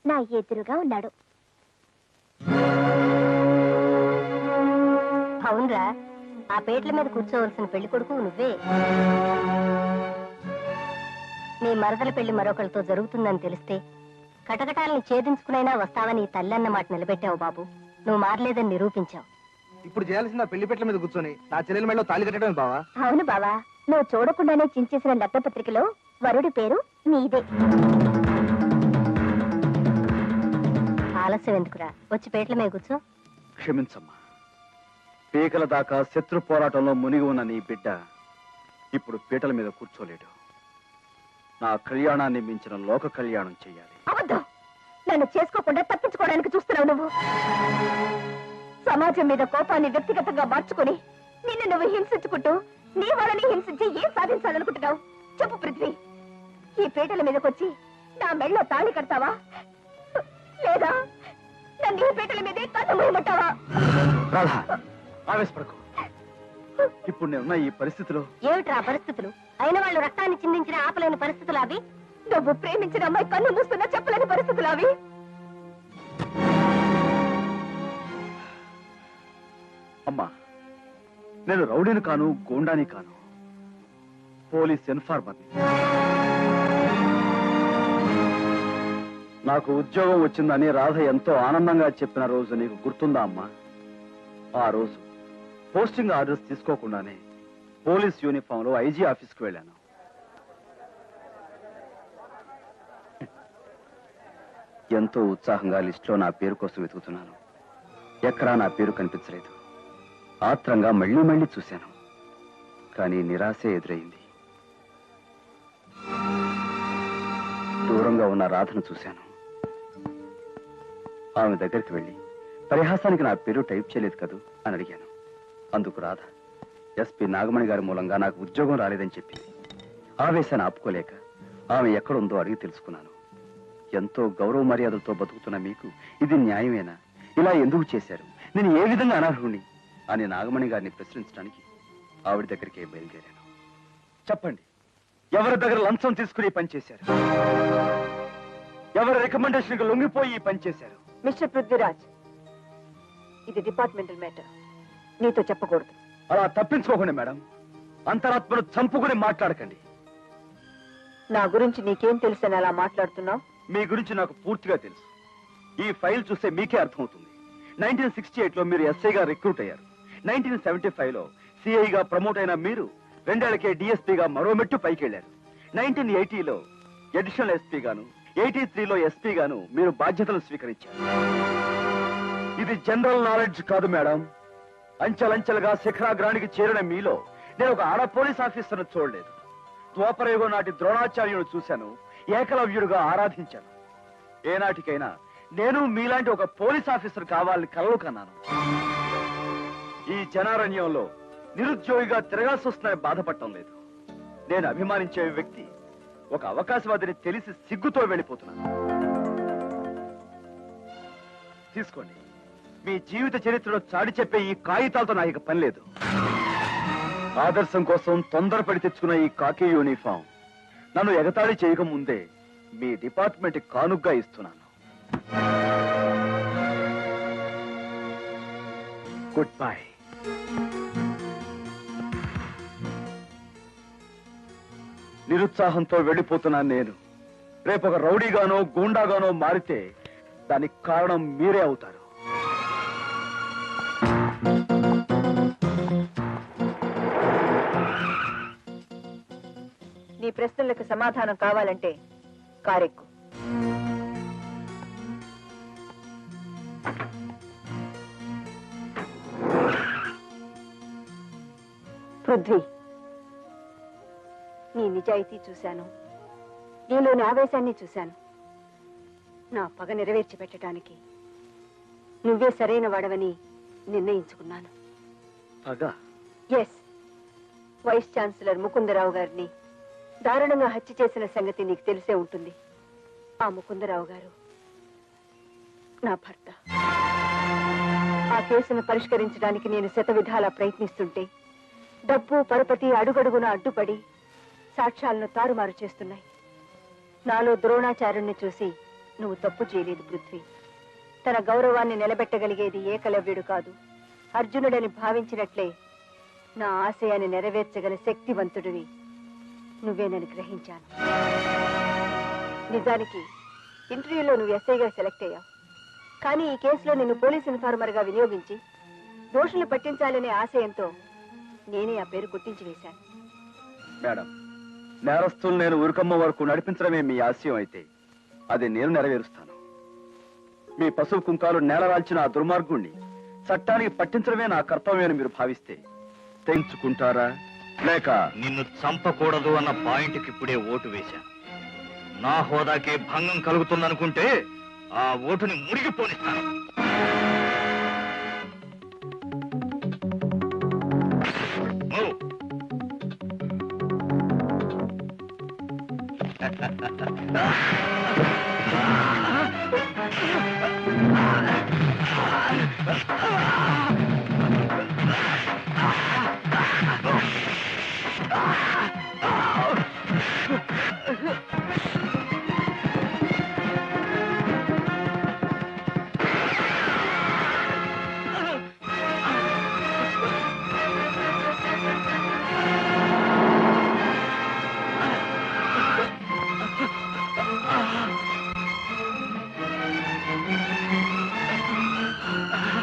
B: నా ఎదురుగా ఉన్నాడు. అవునరా, ఆ పేట్ల మీద కూర్చోవలసిన పెళ్లి కొడుకు నువ్వే. నీ మరదల పెళ్లి మరొకరితో జరుగుతుందని తెలిస్తే కటకటాలను ఛేదించుకునైనా వస్తావని తల్లి అన్న మాట నిలబెట్టావు బాబు. నువ్వు మారలేదని నిరూపించావు.
C: ఇప్పుడు చేయాల్సిన పెళ్లి పెట్ల మీద కూర్చొని నా చెల్లెల మెడలో తాళి కట్టడం బావా.
B: అవును బావా, నువ్వు చూడకుండానే చించేసిన లగ్నపత్రికలో వరుడి పేరు నీదే. ఆలస్యం ఎందుకురా, వచ్చి పేట్ల మీద కూర్చో.
A: క్షమించమ్మా, పీకల దాకా శత్రు పోరాటంలో మునిగి ఉన్న నీ బిడ్డ ఇప్పుడు పీటల మీద కూర్చోలేడు. నా కళ్యాణాన్ని మించిన లోక కళ్యాణం చెయ్యాలి.
B: అబద్ధం! నన్ను చేసుకోకుండా తప్పించుకోవడానికి చూస్తున్నావు నువ్వు. సమాజం మీద కోపాన్ని వ్యక్తిగతంగా మార్చుకుని నిన్ను నువ్వు హింసించుకుంటూ నీ వాళ్ళని హింసించి ఏం సాధించాలనుకుంటున్నావు చెప్పు పృథ్వీ. ఈ పీటల మీదకొచ్చి నా మెళ్ళో తాళి కడతావా, లేదా నన్ను ఈ పీటల మీదే కన్ను మూయమంటావా?
A: రాధా, ఆవేశపడకు. ఇప్పుడు నేనున్న ఈ పరిస్థితిలో
B: ఏమిట్రా పరిస్థితులు? అయిన వాళ్ళు రక్తాన్ని చిందించిన ఆపలేని పరిస్థితులు అవి. నువ్వు ప్రేమించిన అమ్మాయి కన్ను మూస్తున్నా చెప్పలేని పరిస్థితులు అవి.
A: అమ్మా, నేను రౌడీని కాను, గూండాని కాను, పోలీస్ ఇన్ఫార్మర్ని. నాకు ఉద్యోగం వచ్చిందని రాధ ఎంతో ఆనందంగా చెప్పిన రోజు నీకు గుర్తుందా అమ్మా? ఆ రోజు పోస్టింగ్ ఆర్డర్స్ తీసుకోకుండానే పోలీస్ యూనిఫామ్ లో ఐజీ ఆఫీస్కి వెళ్ళాను. ఎంతో ఉత్సాహంగా లిస్టులో నా పేరు కోసం వెతుకుతున్నాను. ఎక్కడా నా పేరు కనిపించలేదు. ఆత్రంగా మళ్ళీ మళ్ళీ చూశాను, కానీ నిరాశే ఎదురైంది. దూరంగా ఉన్న రాధను చూశాను. ఆమె దగ్గరికి వెళ్ళి పరిహాసానికి నా పేరు టైప్ చేయలేదు కదూ అని అడిగాను. అందుకు రాధ ఎస్పీ నాగమణి గారి మూలంగా నాకు ఉద్యోగం రాలేదని చెప్పింది. ఆవేశాన్ని ఆపుకోలేక ఆమె ఎక్కడుందో అడిగి తెలుసుకున్నాను. ఎంతో గౌరవ మర్యాదలతో బతుకుతున్న మీకు ఇది న్యాయమేనా? ఇలా ఎందుకు చేశారు? నేను ఏ విధంగా అనర్హుణ్ణి అని నాగమణి గారిని ప్రశ్నించడానికి ఆవిడ దగ్గరికి బయలుదేరాను. చెప్పండి, ఎవరి దగ్గర లంచం తీసుకుని పనిచేశారు? ఎవరి రికమెండేషన్ లొంగిపోయి ఈ పని చేశారు?
B: మిస్టర్ పృథ్వీరాజ్, ఇది డిపార్ట్మెంటల్ మ్యాటర్, నీతో చెప్పకూడదు.
A: అలా తప్పించుకోకండి మేడం. అంతరాత్మను చంపుకుని మాట్లాడకండి.
B: నా గురించి నీకేం తెలుసని అలా మాట్లాడుతున్నావు?
A: మీ గురించి నాకు పూర్తిగా తెలుసు. ఈ ఫైల్ చూస్తే మీకే అర్థమవుతుంది. 1968లో మీరు ఎస్ఐగా రిక్రూట్ అయ్యారు. 1975లో సిఐగా ప్రమోట్ అయిన మీరు 2 ఏళ్లకే డిఎస్పీగా మరో మెట్టు పైకి వెళ్లారు. 1980లో అడిషనల్ ఎస్పీ గాను, 83లో ఎస్పీ గాను మీరు బాధ్యతలు స్వీకరించారు. ఇది జనరల్ నాలెడ్జ్ కాదు మేడం. అంచెలంచెలుగా శిఖరాగ్రానికి చేరిన మీలో నేను ఒక ఆడ పోలీస్ ఆఫీసర్ను చూడలేదు. ద్వాపరయుగం నాటి ద్రోణాచార్యుడు చూశాను, ఏకలవ్యుడుగా ఆరాధించాను. ఏనాటికైనా నేను మీలాంటి ఒక పోలీస్ ఆఫీసర్ కావాలని కలలు కన్నాను. ఈ జనారణ్యంలో నిరుద్యోగిగా తిరగాల్సి వస్తుందని బాధపడటం లేదు. నేను అభిమానించే వ్యక్తి ఒక అవకాశవాదిని తెలిసి సిగ్గుతో వెళ్ళిపోతున్నాను. తీసుకోండి. మీ జీవిత చరిత్రలో చాటి చెప్పే ఈ కాగితాలతో నాకు ఇక పని లేదు. ఆదర్శం కోసం తొందరపడి తెచ్చుకున్న ఈ కాకి యూనిఫామ్ నన్ను ఎగతాళి చేయకముందే మీ డిపార్ట్మెంట్ కానుగ్గా ఇస్తున్నాను. Good bye. నిరుత్సాహంతో వెళ్ళిపోతున్నాను నేను. రేపు ఒక రౌడీగానో గూండాగానో మారితే దానికి కారణం మీరే అవుతారు.
B: నీ ప్రశ్నలకు సమాధానం కావాలంటే కారెక్కు. పృథ్వీ, నీ నిజాయితీ చూశాను, నీలోని ఆవేశాన్ని చూశాను. నా పగ నెరవేర్చి పెట్టడానికి నువ్వే సరైన వాడవని నిర్ణయించుకున్నాను. ఎస్, వైస్ ఛాన్సలర్ ముకుందరావు గారిని దారుణంగా హత్య చేసిన సంగతి నీకు తెలిసే ఉంటుంది. ఆ ముకుందరావు గారు నా భర్త. ఆ కేసును పరిష్కరించడానికి నేను శతవిధాలా ప్రయత్నిస్తుంటే డబ్బు పరపతి అడుగడుగున అడ్డుపడి సాక్ష్యాలను తారుమారు చేస్తున్నాయి. నాలో ద్రోణాచార్యుణ్ణి చూసి నువ్వు తప్పు చేయలేదు పృథ్వీ. తన గౌరవాన్ని నిలబెట్టగలిగేది ఏకలవ్యుడు కాదు, అర్జునుడని భావించినట్లే నా ఆశయాన్ని నెరవేర్చగల శక్తివంతుడివి నువ్వేనని గ్రహించాను. నిజానికి ఇంటర్వ్యూలో నువ్వు ఎస్ఐగా సెలెక్ట్ అయ్యావు. కానీ ఈ కేసులో నిన్ను పోలీస్ ఇన్ఫార్మర్ గా వినియోగించి దోషులు పట్టించాలనే ఆశయంతో నేనే ఆ పేరు గుర్తించి వేశాను.
A: మేడం, నేరస్తులు నేను ఉరికమ్మ వరకు నడిపించడమే మీ ఆశయం అయితే అది నేను నెరవేరుస్తాను. మీ పశువు కుంకాలు నేలరాల్చిన ఆ దుర్మార్గుణ్ణి చట్టానికి పట్టించడమే నా కర్తవ్యం మీరు భావిస్తే తెంచుకుంటారా, లేక
E: నిన్ను చంపకూడదు అన్న పాయింట్కి ఇప్పుడే ఓటు వేశాను. నా హోదాకే భంగం కలుగుతుందనుకుంటే
J: ఆ ఓటుని మురిగిపోనిస్తాను. Move.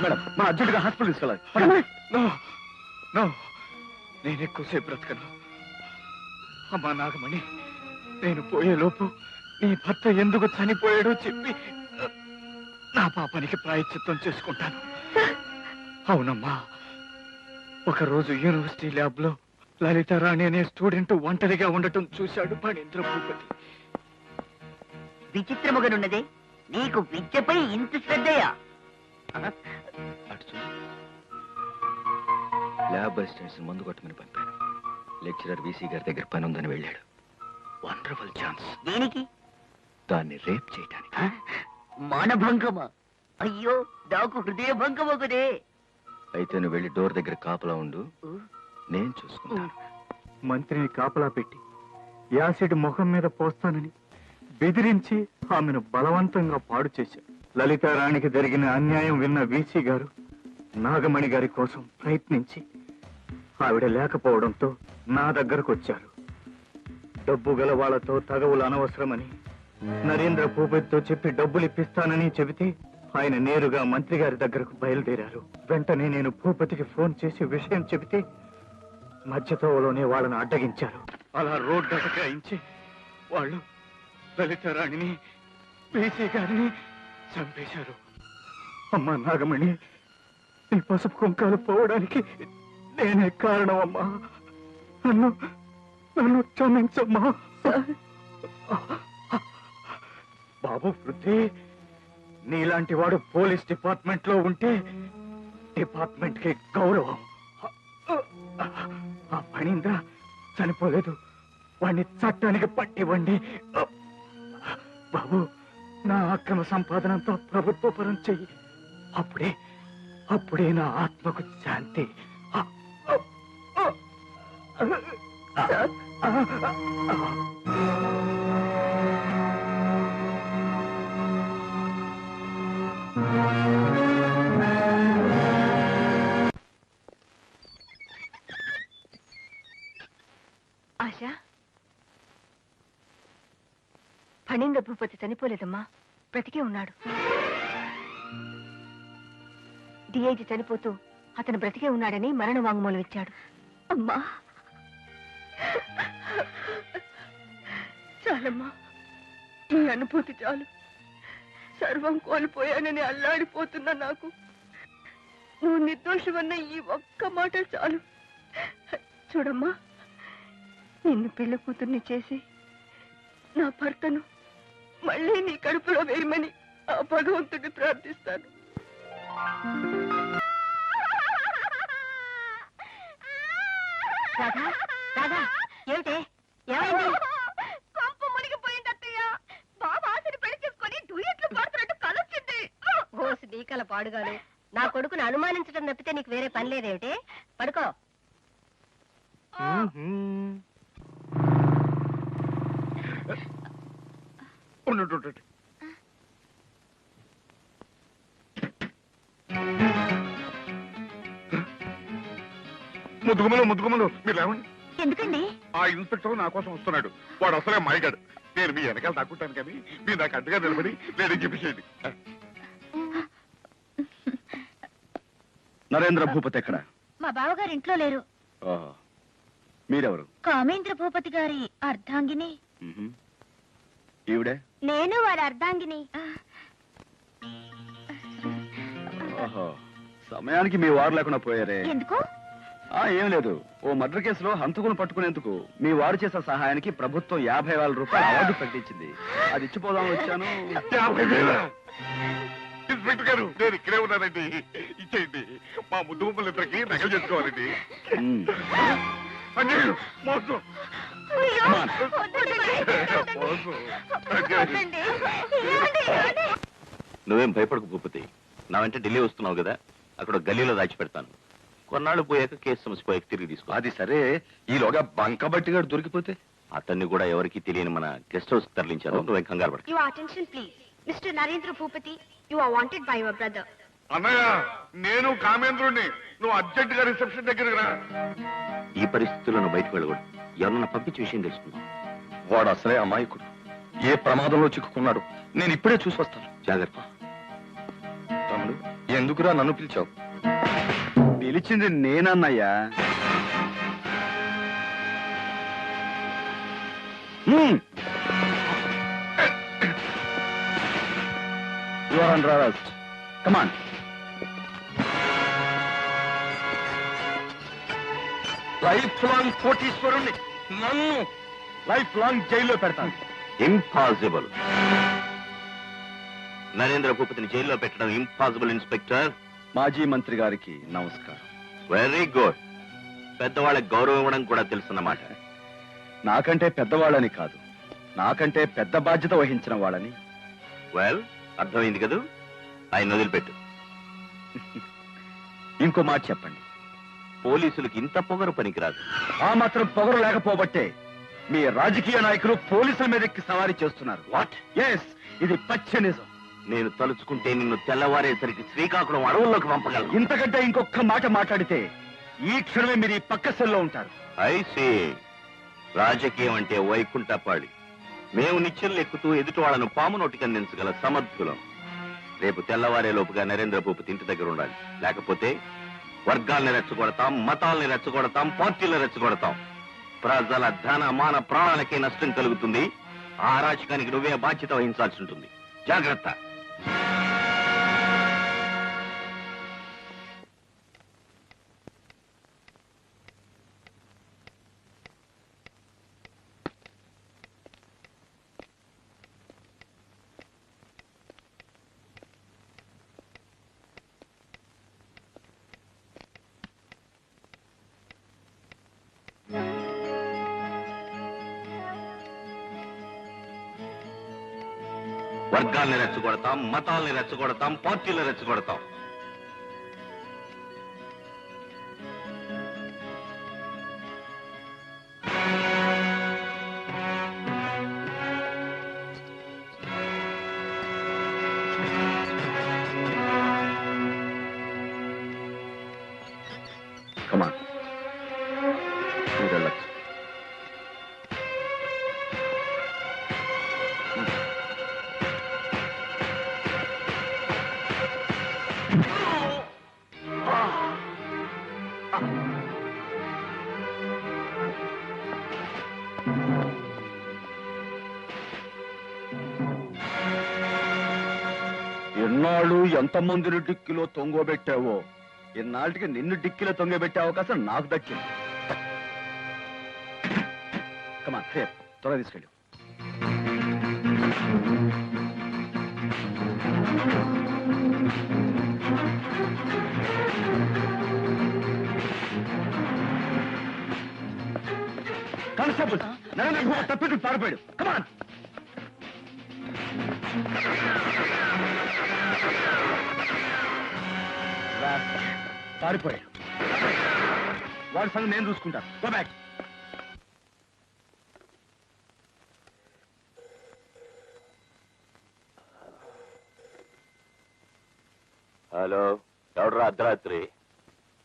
A: మేడం మా అర్జెంటుగా హాస్పిటల్ తీసుకెళ్ళాలి.
E: నేను ఎక్కువసేపు బ్రతకను. అమ్మా నాగమణి, నేను పోయేలోపు నీ భర్త ఎందుకు చనిపోయాడో చెప్పి నా పాపానికి ప్రాయశ్చిత్తం చేసుకుంటాను. అవునమ్మా, ఒకరోజు యూనివర్సిటీ ల్యాబ్ లో లలిత రాణి అనే స్టూడెంట్ ఒంటరిగా ఉండటం చూశాడు ఫణీంద్ర భూపతి.
I: విచిత్రముగానున్నదే, నీకు విద్యపై ఇంత శ్రద్ధయా?
A: అటు చూడు. ల్యాబ్ అసిస్టెంట్స్ మందు కొట్టమని పంపాను. లెక్చరర్ వీసీ గారి దగ్గర పని ఉందని వెళ్ళాడు. Wonderful chance.
I: దేనికి?
A: దాన్ని రేప్ చేయడానికి.
I: మానభంగమా? అయ్యో, నాకు హృదయ భంగమగుదే.
A: అయితే నువ్వు వెళ్ళి డోర్ దగ్గర కాపలా ఉండు, నేను చూసుకుంటాను.
E: మంత్రిని కాపలా పెట్టి యాసిడ్ ముఖం మీద పోస్తానని బెదిరించి ఆమెను బలవంతంగా పాడు చేశారు. లలితారాణికి జరిగిన అన్యాయం విన్న వీసీ గారు నాగమణి గారి కోసం ప్రయత్నించి ఆవిడ లేకపోవడంతో నా దగ్గరకు వచ్చారు. డబ్బు గల వాళ్లతో తగవులు అనవసరమని నరేంద్ర భూపతితో చెప్పి డబ్బులు ఇప్పిస్తానని చెబితే ఆయన నేరుగా మంత్రి గారి దగ్గరకు బయలుదేరారు. వెంటనే నేను భూపతికి ఫోన్ చేసి విషయం చెబితే మధ్యతోవలోనే వాళ్ళను అడ్డగించారు. అలా రోడ్డు అటకాయించి వాళ్ళు లలితారాణిని వీసీ గారిని చంపేశారు. అమ్మా నాగమణి, నీ పసుపు కుంకాలు పోవడానికి నేనే కారణం అమ్మా. నన్ను క్షమించమ్మా. బాబు వృద్ధి, నీలాంటి వాడు పోలీస్ డిపార్ట్మెంట్ లో ఉంటే డిపార్ట్మెంట్ కి గౌరవం. ఆ ఫణీంద్ర చనిపోలేదు, వాణ్ణి చట్టానికి పట్టివ్వండి. బాబు, నా అక్రమ సంపాదనంతో ప్రభుత్వ పరం చెయ్యి. అప్పుడే నా ఆత్మకు శాంతి.
B: ఆశా, ఫణీంద్ర భూపతి చనిపోలేదమ్మా, బ్రతికే ఉన్నాడు. డిఐజీ చనిపోతూ అతను బ్రతికే ఉన్నాడని మరణ వాంగ్మూలం ఇచ్చాడు. అమ్మా, చాలమ్మా, ఈ అనుభూతి చాలు. సర్వం కోల్పోయానని అల్లాడిపోతున్నా నాకు నువ్వు నిర్దోషమన్న ఈ ఒక్క మాట చాలు. చూడమ్మా, నిన్ను పెళ్లి కూతుర్ని చేసి నా భర్తను మళ్ళీ నీ కడుపులో వేయమని ఆ భగవంతుడిని ప్రార్థిస్తాను. రాధా, రాధా, ఏమిటే? ఏమైంది? కొంప మునిగిపోయింది అత్తయ్య. బాబా ఆశని పెళ్లి చేసుకొని డ్యూయెట్లు పాడుతున్నట్టు కలొచ్చింది. ఓసి నీకల పాడుగాను. నా కొడుకుని అనుమానించడం తప్పితే నీకు వేరే పని లేదేమిటి? పడుకో.
D: ముద్దుగుమలు మీరు లేవండి.
B: ఎందుకండి?
D: ఆ ఇన్స్పెక్టర్ నా కోసం వస్తున్నాడు. వాడు అసలే మాయగాడు. నేను మీ వెనకాల దాక్కుంటాను కానీ మీరు నాకు అడ్డుగా నిలబడి లేడీ చెప్పేసేయండి.
A: నరేంద్ర భూపతి ఎక్కడ?
B: మా బావగారు ఇంట్లో లేరు.
A: మీరెవరు?
B: కామేంద్ర భూపతి గారి అర్ధాంగిని.
A: ఈవిడే?
B: నేను వారి అర్ధాంగిని.
A: సమయానికి మీ వారు లేకుండా పోయారే.
B: ఎందుకు?
A: ఏం లేదు, ఓ మర్డర్ కేసులో హంతకులను పట్టుకునేందుకు మీ వారు చేసిన సహాయానికి ప్రభుత్వం 50,000 రూపాయలు అవార్డు ప్రకటించింది. అది ఇచ్చిపోదాం వచ్చాను.
K: ఇన్స్పెక్టర్ గారు నేను ఇక్కడే ఉన్నానండి. ఇచ్చేయండి. మా ముద్దు ఇద్దరికి నగలు చేసుకోవాలండి. అన్యాయం, మోసం. మోసం.
H: నువ్వేం భయపడకు భూపతి. నా వెంట ఢిల్లీ వస్తున్నావు కదా, అక్కడ గల్లీలో దాచి పెడతాను. కొన్నాళ్ళు పోయాక కేసు సమస్య పోయాక తిరిగి తీసుకో.
A: అది సరే, ఈలోగా బంకబట్టి గారు దొరికిపోతే
H: అతన్ని కూడా ఎవరికి తెలియని మన గెస్ట్ హౌస్ తరలించారు. నువ్వేం కంగారు పడ.
B: Your attention please. Mr. Narendra Bhupati, you are wanted by your brother.
K: అన్నయ్య, నేను కామేంద్రుడిని. నువ్వు అర్జెంట్ గా రిసెప్షన్ దగ్గరికి రా.
H: ఈ పరిస్థితుల్లో నువ్వు బయటకు వెళ్ళకూడదు. ఎవరన్నా పంపించి విషయం తెలుసుకుందాం.
A: వాడు అసలే అమాయకుడు. ఏ ప్రమాదంలో చిక్కుకున్నాడు నేను ఇప్పుడే చూసి వస్తాను.
H: జాగ్రత్త.
A: తమ్ముడు, ఎందుకురా నన్ను పిలిచావు? పిలిచింది నేనన్నయ్యా. You are under arrest. Come on. Life long కోటీశ్వరుణ్ణి నన్ను లైఫ్ లాంగ్ జైల్లో పెడతాను.
H: ఇంపాసిబుల్. నరేంద్ర భూపతిని జైల్లో పెట్టడం ఇంపాసిబుల్ ఇన్స్పెక్టర్.
A: మాజీ మంత్రి గారికి నమస్కారం.
H: Very good. పెద్దవాళ్ళకి గౌరవం ఇవ్వడం కూడా తెలుసున్నమాట.
A: నాకంటే పెద్దవాళ్ళని కాదు, నాకంటే పెద్ద బాధ్యత వహించిన వాళ్ళని.
H: వెల్, అర్థమైంది కదూ. ఆయన వదిలిపెట్టు.
A: ఇంకో మాట చెప్పండి.
H: పోలీసులకు ఇంత పొగరు పనికిరాదు.
A: ఆ మాత్రం పొగరు లేకపోబట్టే మీ రాజకీయ నాయకులు పోలీసుల మీదకి సవారీ చేస్తున్నారు.
H: వాట్?
A: ఎస్, ఇది పచ్చ నిజం.
H: నేను తలుచుకుంటే నిన్ను తెల్లవారేసరికి శ్రీకాకుళం అడవుల్లోకి పంపగలను.
A: ఇంతకంటే ఇంకొక మాట మాట్లాడితే ఈ క్షణమే మీరు ఈ పక్క సెల్లో ఉంటారు.
H: ఐసీ. రాజకీయం అంటే వైకుంఠపాళి. మేము నిత్యం ఎక్కుతూ ఎదుటి వాళ్ళను పాము నోటికి అందించగల సమర్థులం. రేపు తెల్లవారే లోపుగా నరేంద్ర భూపతి ఇంటి దగ్గర ఉండాలి. లేకపోతే వర్గాల్ని రెచ్చగొడతాం, మతాల్ని రెచ్చగొడతాం, పార్టీలను రెచ్చగొడతాం. ప్రజల ధన మాన ప్రాణాలకే నష్టం కలుగుతుంది. ఆ రాజకీయానికి నువ్వే బాధ్యత వహించాల్సి ఉంటుంది. జాగ్రత్త. వర్గాల్ని రెచ్చగొడతాం, మతాల్ని రెచ్చగొడతాం, పార్టీలను రెచ్చగొడతాం.
A: Come on. మీరు వెళ్ళొచ్చు. ఎన్నాళ్ళు ఎంతమందిని డిక్కిలో తొంగోబెట్టావో, ఇన్నాళ్ళకి నిన్ను డిక్కిలో తొంగబెట్టే అవకాశం నాకు దక్కింది. కమా త్వరగా తీసుకెళ్ళు. కానిస్టేబుల్, నరేంద్ర భూపతి తప్పిట్టు పారిపోయాడు. కమాన్. పారిపోయాడు. వాడి సంగతి నేను చూసుకుంటాను. Go back.
H: హలో, ఎవరు అర్ధరాత్రి?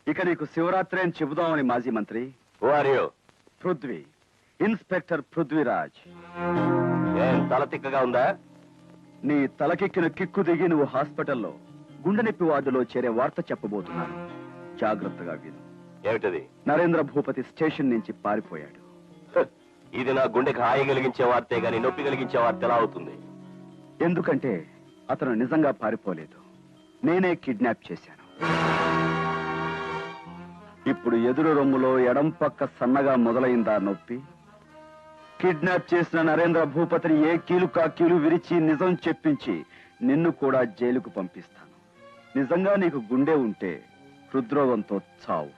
A: ఇక నీకు శివరాత్రి అని చెబుదామని మాజీ మంత్రి.
H: Who are you?
A: Prithvi, inspector Prithviraj.
H: ఏం తల తిక్కగా ఉందా?
A: నీ తలకెక్కిన కిక్కు దిగి నువ్వు హాస్పిటల్లో గుండె నొప్పి వార్డులో చేరే వార్త చెప్పబోతున్నాను. జాగ్రత్తగా విను.
H: ఏమిటది?
A: నరేంద్ర భూపతి స్టేషన్ నుంచి పారిపోయాడు.
H: ఇది నా గుండెకి హాయి కలిగించే వార్తే గాని నొప్పి కలిగించే వార్త ఎలా అవుతుంది?
A: ఎందుకంటే అతను నిజంగా పారిపోలేదు, నేనే కిడ్నాప్ చేశాను. ఇప్పుడు ఎదురు రొమ్ములో ఎడం పక్క సన్నగా మొదలైందా నొప్పి? కిడ్నాప్ చేసిన నరేంద్ర భూపతిని ఏ కీలు కా కీలు విరిచి నిజం చెప్పించి నిన్ను కూడా జైలుకు పంపిస్తాను. నిజంగా నీకు గుండె ఉంటే హృద్రోగంతో చావు.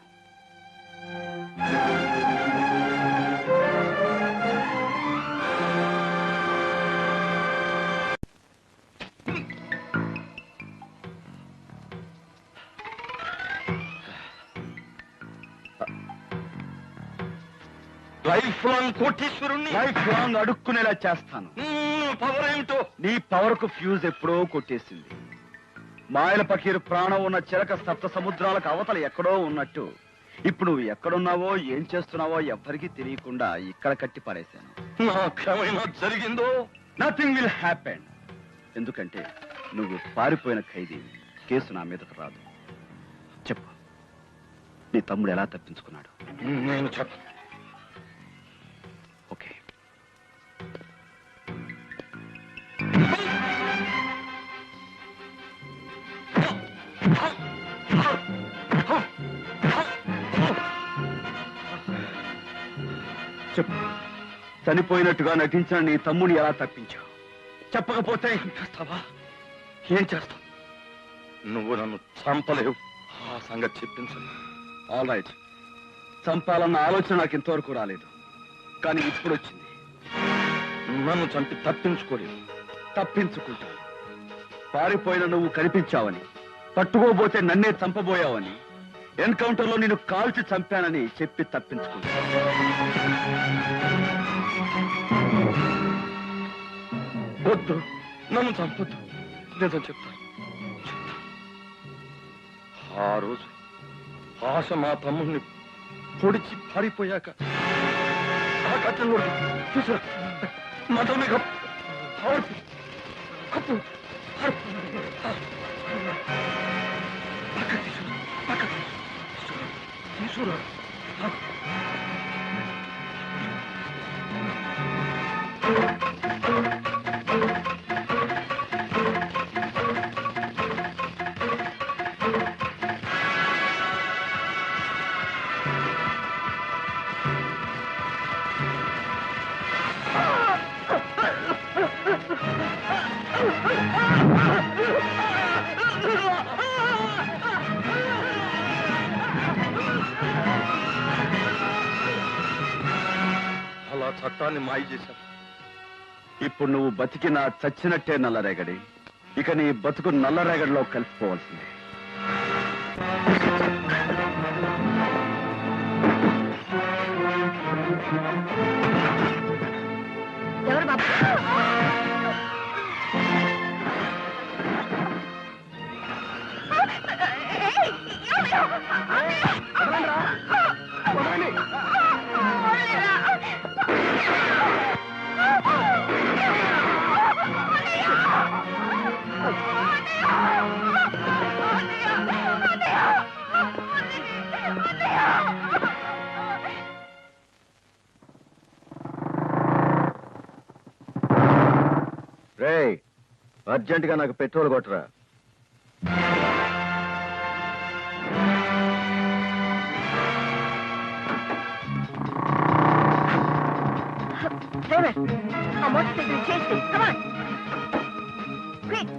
E: లైఫ్ లాంగ్ కోటీశ్వరుణ్ణి
A: లైఫ్ లాంగ్ అడుక్కునేలా చేస్తాను.
E: పవర్ ఏమిటో.
A: నీ పవర్ కు ఫ్యూజ్ ఎప్పుడో కొట్టేసింది. మాయల పకీరు ప్రాణం ఉన్న చిలక సప్త సముద్రాలకు అవతల ఎక్కడో ఉన్నట్టు ఇప్పుడు నువ్వు ఎక్కడున్నావో ఏం చేస్తున్నావో ఎవ్వరికీ తెలియకుండా ఇక్కడ కట్టి పారేశాను.
E: నాకేమైనా జరిగిందో?
A: Nothing will happen. ఎందుకంటే నువ్వు పారిపోయిన ఖైదీ. కేసు నా మీదకు రాదు. చెప్పు, నీ తమ్ముడు ఎలా తప్పించుకున్నాడు?
E: నేను చెప్పను.
A: ఓకే. చెప్పు, చనిపోయినట్టుగా నటించిన నీ తమ్ముని ఎలా తప్పించావు?
E: చెప్పకపోతే ఏం చేస్తావా? ఏం చేస్తావు? నువ్వు నన్ను చంపలేవు. ఆ సంగతి చెప్పించండి.
A: ఆల్ రైట్, చంపాలన్న ఆలోచన నాకు ఇంతవరకు రాలేదు, కానీ ఇప్పుడు వచ్చింది.
E: నన్ను చంపి తప్పించుకోలేదు.
A: తప్పించుకుంటాను. పారిపోయిన నువ్వు కనిపించావని, పట్టుకోబోతే నన్నే చంపబోయావని, ఎన్కౌంటర్ లో నేను కాల్చి చంపానని చెప్పి తప్పించుకుంటాను.
E: వద్దు, నన్ను చంపొద్దు. నిజం చెప్తాను. ఆ రోజు ఆశ మా తమ్ముడిని పొడిచి పారిపోయాక ఆ కట్టెలు చూసా మతమే కప్పు కప్పు తీసుకురా. అలా చట్టాన్ని మాయ చేశారు.
A: ఇప్పుడు నువ్వు బతికినా చచ్చినట్టే నల్లరేగడి. ఇక నీ బతుకు నల్లరేగడిలో కలిసిపోవాల్సిందే.
B: ఎవరు బాబు?
A: రేయ్, అర్జెంటుగా నాకు పెట్రోల్ కొట్టరా.
B: Driver, a motorcycle chased him. Come on. Quick.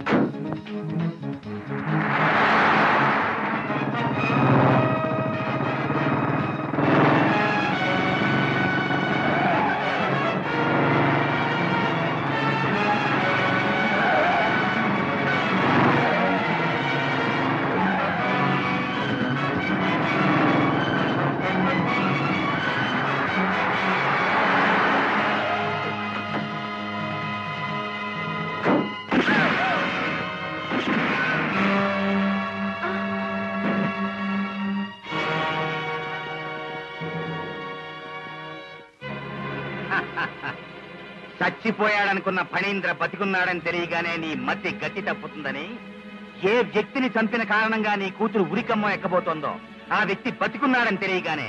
D: చచ్చిపోయాడనుకున్న Phanindra బతికున్నాడని తెలియగానే నీ మతి గతి తప్పుతుందని, ఏ వ్యక్తిని చంపిన కారణంగా నీ కూతురు ఉరికమ్మ ఎక్కబోతోందో ఆ వ్యక్తి బతికున్నాడని తెలియగానే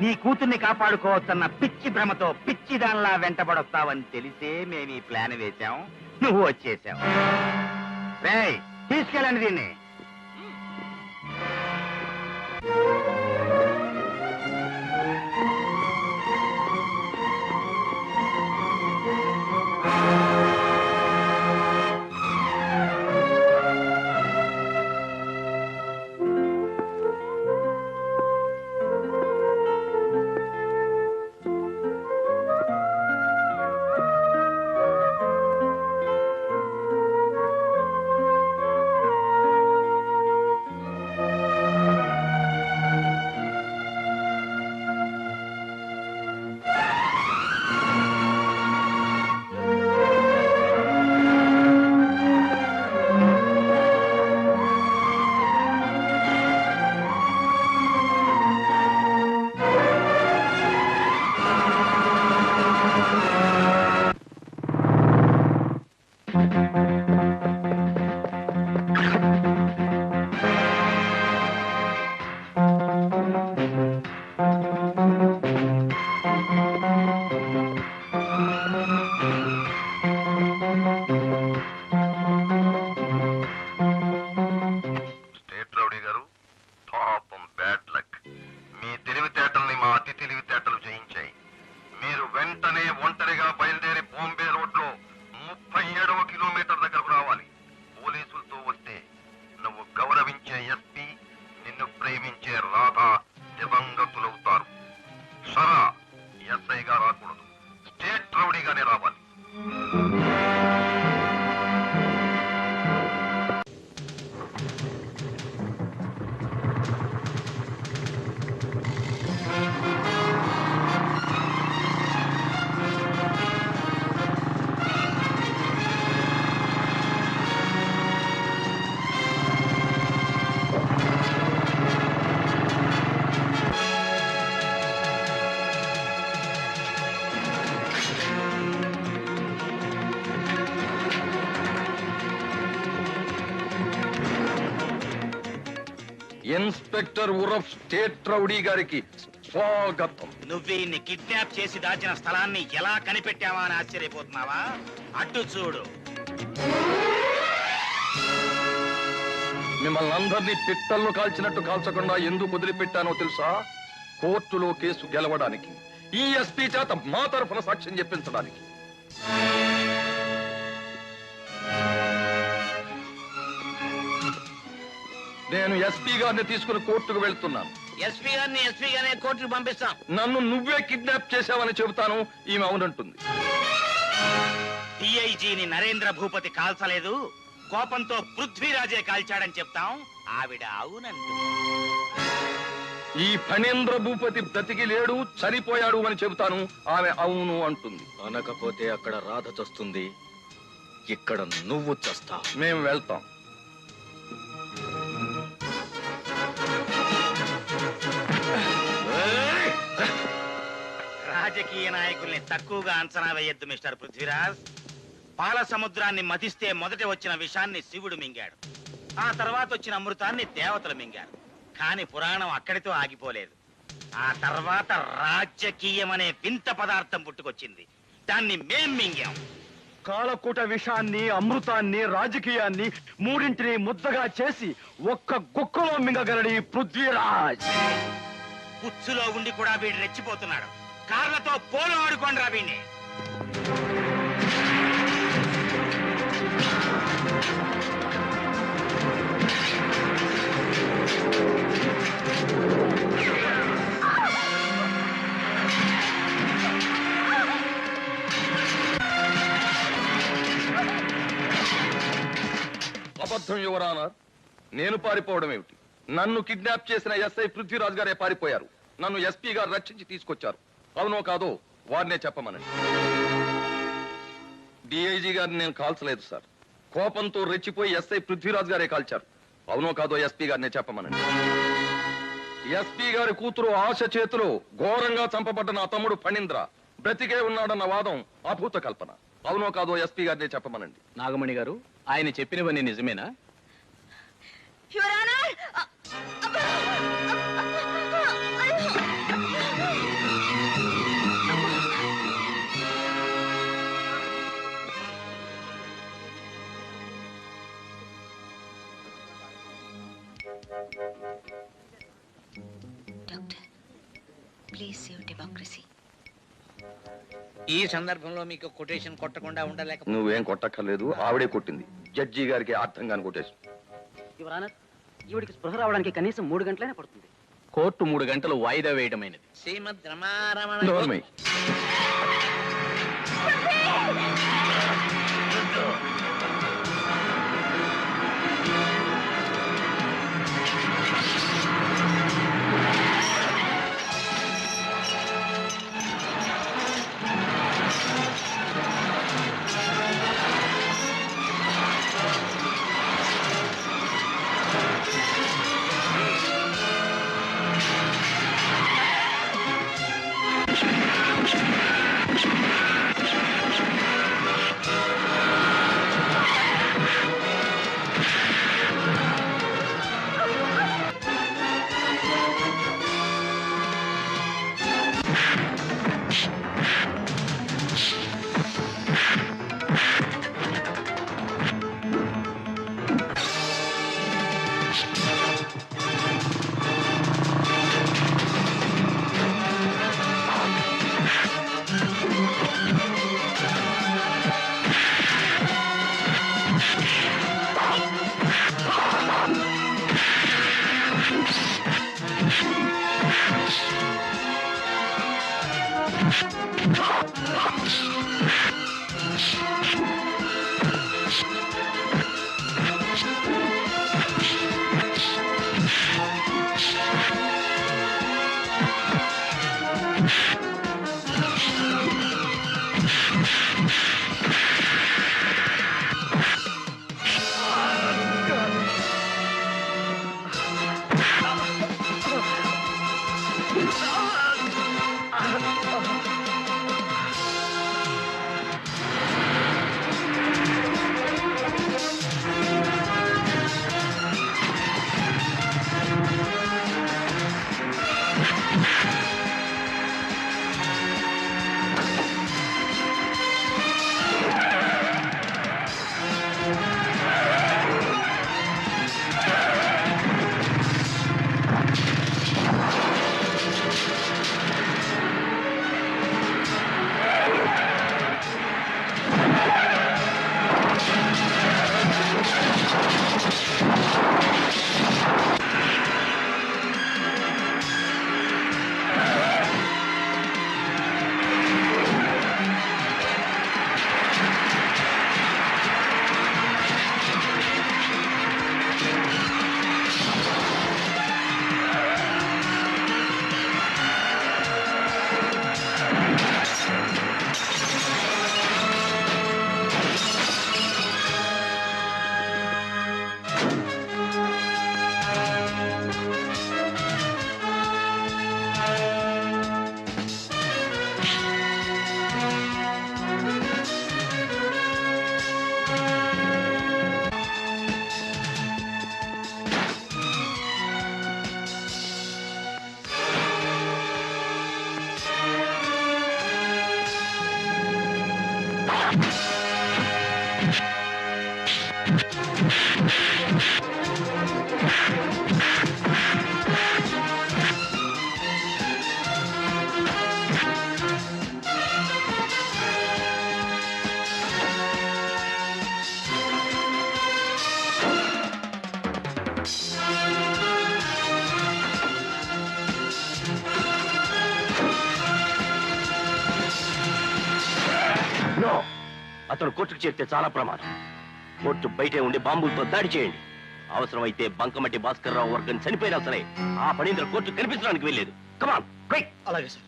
D: నీ కూతుర్ని కాపాడుకోవచ్చన్న పిచ్చి భ్రమతో పిచ్చి దానిలా వెంటబడొస్తావని తెలిసే మేము ఈ ప్లాన్ వేశాం. నువ్వు వచ్చేసావు. రేయ్, తీసుకెళ్ళండి దీన్ని.
E: ఇన్స్పెక్టర్ ఉరఫ్ స్టేట్ రౌడీ గారికి స్వాగతం.
J: నువ్వీన్ని కిడ్నాప్ చేసి దాచిన స్థలాన్ని ఎలా కనిపెట్టావా అని ఆశ్చర్యపోతున్నావా? అడ్డు చూడు.
E: మిమ్మల్ని అందరినీ పిట్టల్లో కాల్చినట్టు కాల్చకుండా ఎందుకు వదిలిపెట్టానో తెలుసా? కోర్టులో కేసు గెలవడానికి, ఈ ఎస్పీ చేత మా తరఫున సాక్ష్యం చెప్పించడానికి. నేను ఎస్పీ గారిని తీసుకుని కోర్టుకు వెళ్తున్నాను.
J: ఎస్పీ గారిని కోర్టుకు పంపిస్తాం.
E: నన్ను నువ్వే కిడ్నాప్ చేశావని చెబుతాను. ఈమె అవునంటుంది.
J: డిఐజీని నరేంద్ర భూపతి కాల్చలేదు, కోపంతో పృథ్వీరాజే కాల్చాడని చెప్తాం. ఆవిడ అవునంటు.
E: ఈ ఫణేంద్ర భూపతి బ్రతికి లేడు, చనిపోయాడు అని చెబుతాను. ఆమె అవును అంటుంది.
G: అనకపోతే అక్కడ రాధ చస్తుంది, ఇక్కడ నువ్వు చస్తా.
E: మేము వెళ్తాం.
J: రాజకీయ నాయకుల్ని తక్కువగా అంచనా వేయొద్దు మిస్టర్ పృథ్వీరాజ్. పాల సముద్రాన్ని మతిస్తే మొదట వచ్చిన విషాన్ని శివుడు మింగాడు, ఆ తర్వాత వచ్చిన అమృతాన్ని దేవతలు మింగారు. కాని పురాణం అక్కడితో ఆగిపోలేదు. ఆ తర్వాత రాజకీయం అనే వింత పదార్థం పుట్టుకొచ్చింది. దాన్ని మేం మింగాం.
C: కాలకూట విషాన్ని, అమృతాన్ని, రాజకీయాన్ని మూడింటిని ముద్దగా చేసి ఒక్క గుక్కలో మింగగలడి పృథ్వీరాజ్.
J: పుచ్చులో ఉండి కూడా వీడు రెచ్చిపోతున్నాడు. కార్లతో పోలు ఆడుకోండిరా వీడిని.
E: అబద్ధం యువరానర్. నేను పారిపోవడం ఏమిటి? నన్ను కిడ్నాప్ చేసిన ఎస్ఐ పృథ్వీరాజ్ గారే పారిపోయారు. నన్ను ఎస్పీ గారు రక్షించి తీసుకొచ్చారు. అవునో కాదో వారినే చెప్పమనండి. డిఐజీ గారిని నేను కాల్చలేదు సార్. కోపంతో రెచ్చిపోయి ఎస్ఐ పృథ్వీరాజ్ గారే కాల్చారు. అవునో కాదో ఎస్పీ గారినే చెప్పమనండి. ఎస్పీ గారి కూతురు ఆశ చేతిలో ఘోరంగా చంపబడ్డ నా తమ్ముడు ఫణీంద్ర బ్రతికే ఉన్నాడన్న వాదం అభూత కల్పన. అవునో కాదో ఎస్పీ గారినే చెప్పమనండి.
G: నాగమణి గారు, ఆయన చెప్పినవన్నీ నిజమేనా?
F: Please save democracy.
J: ఈ సందర్భంలో మీకు కొటేషన్ కొట్టకుండా ఉండలేక.
E: నువ్వేం కొట్టక్కర్లేదు, ఆవిడే కొట్టింది. జడ్జి గారికి అర్థం కాని కొటేషన్.
I: ఈవిడికి స్పృహ రావడానికి కనీసం 3 గంటలైనా పడుతుంది.
G: కోర్టు 3 గంటలు వాయిదా వేయడమైనది.
J: శ్రీమద్ రమారమణ.
E: నోర్మై.
H: అతను కోర్టుకు చేరితే చాలా ప్రమాదం. కోర్టు బయటే ఉండి బాంబులతో దాడి చేయండి. అవసరమైతే బంకమట్టి భాస్కర్ రావు వర్గం చనిపోయినా సరే ఆ ఫణీంద్ర కోర్టు కనిపించడానికి వెళ్ళలేదు. Come on quick.
E: అలాగే సార్.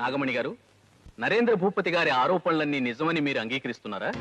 L: నాగమణి గారు, నరేంద్ర భూపతి గారి ఆరోపణలన్నీ నిజమని మీరు అంగీకరిస్తున్నారా?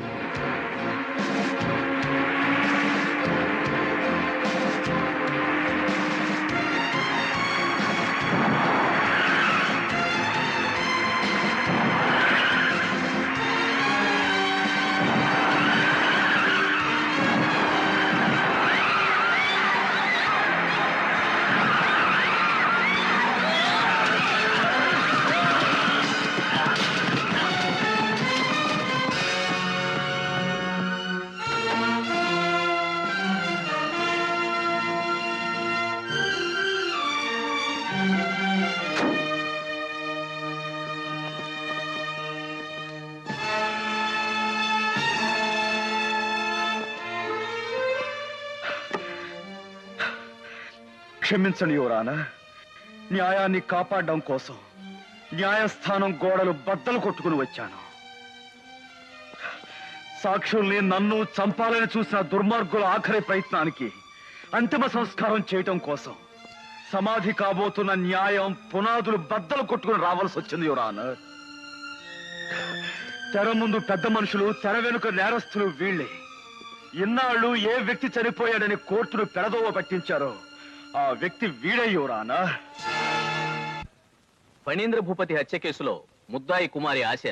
A: క్షమించండి యువరానా. న్యాయాన్ని కాపాడడం కోసం న్యాయస్థానం గోడలు బద్దలు కొట్టుకుని వచ్చాను. సాక్షుల్ని నన్ను చంపాలని చూసిన దుర్మార్గుల ఆఖరి ప్రయత్నానికి అంతిమ సంస్కారం చేయటం కోసం సమాధి కాబోతున్న న్యాయం పునాదులు బద్దలు కొట్టుకుని రావాల్సి వచ్చింది యువరానా. తెర ముందు పెద్ద మనుషులు, తెర వెనుక నేరస్తులు వీళ్ళే. ఇన్నాళ్ళు ఏ వ్యక్తి చనిపోయాడని కోర్టును పెడదోవ పట్టించారో ఆ వ్యక్తి వీడే యువరానా.
L: ఫణీంద్ర భూపతి హత్య కేసులో ముద్దాయి కుమారి ఆశ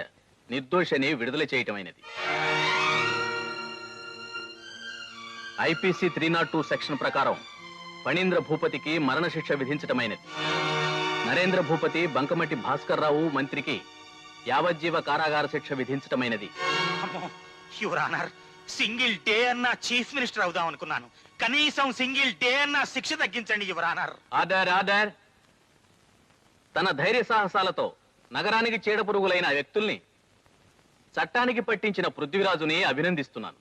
L: నిర్దోషని విడుదల చేయటమైనది. ఐపీసీ 302 సెక్షన్ ప్రకారం ఫణీంద్ర భూపతికి మరణశిక్ష విధించటమైనది. నరేంద్ర భూపతి, బంకమట్టి భాస్కర్ రావు మంత్రికి యావజ్జీవ కారాగార శిక్ష విధించటమైనది.
J: యువర్ ఆనర్, సింగిల్ డే అన్న చీఫ్ మినిస్టర్ అవుదాం అనుకున్నాను. కనీసం సింగిల్ డే అన్న శిక్ష తగ్గించండి యువర్ ఆనర్.
L: Order order. తన ధైర్య సాహసాలతో నగరానికి చీడపురుగులైన వ్యక్తుల్ని చట్టానికి పట్టించిన పృథ్వీరాజుని అభినందిస్తున్నాను.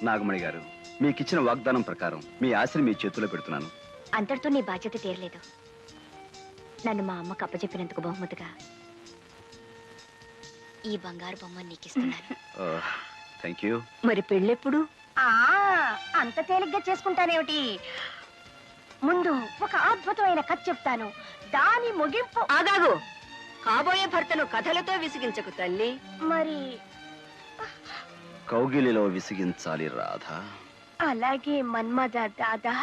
A: నాగమణి గారు, మీకిచ్చిన వాగ్దానం ప్రకారం మీ ఆశని మీ చేతిలో పెడుతున్నాను.
B: అంతటితో నీ బాధ్యత తీరలేదు. నన్ను మా అమ్మకు అప్పచెప్పినందుకు బహుమతిగా ఈ బంగారు బొమ్మ నీకిస్తున్నాను.
A: Thank you.
B: మరి పెళ్ళెప్పుడు? అంత తేలిగ్గా చేసుకుంటానేమిటి? ముందు ఒక అద్భుతమైన కథ చెప్తాను, దాని ముగింపు.
F: ఆగాగు. కాబోయే భర్తను కథలతో విసిగించకు తల్లి.
B: మరి
A: కౌగిలిలో విసిగించాలి రాధా.
B: అలాగే మన్మథ దాదా.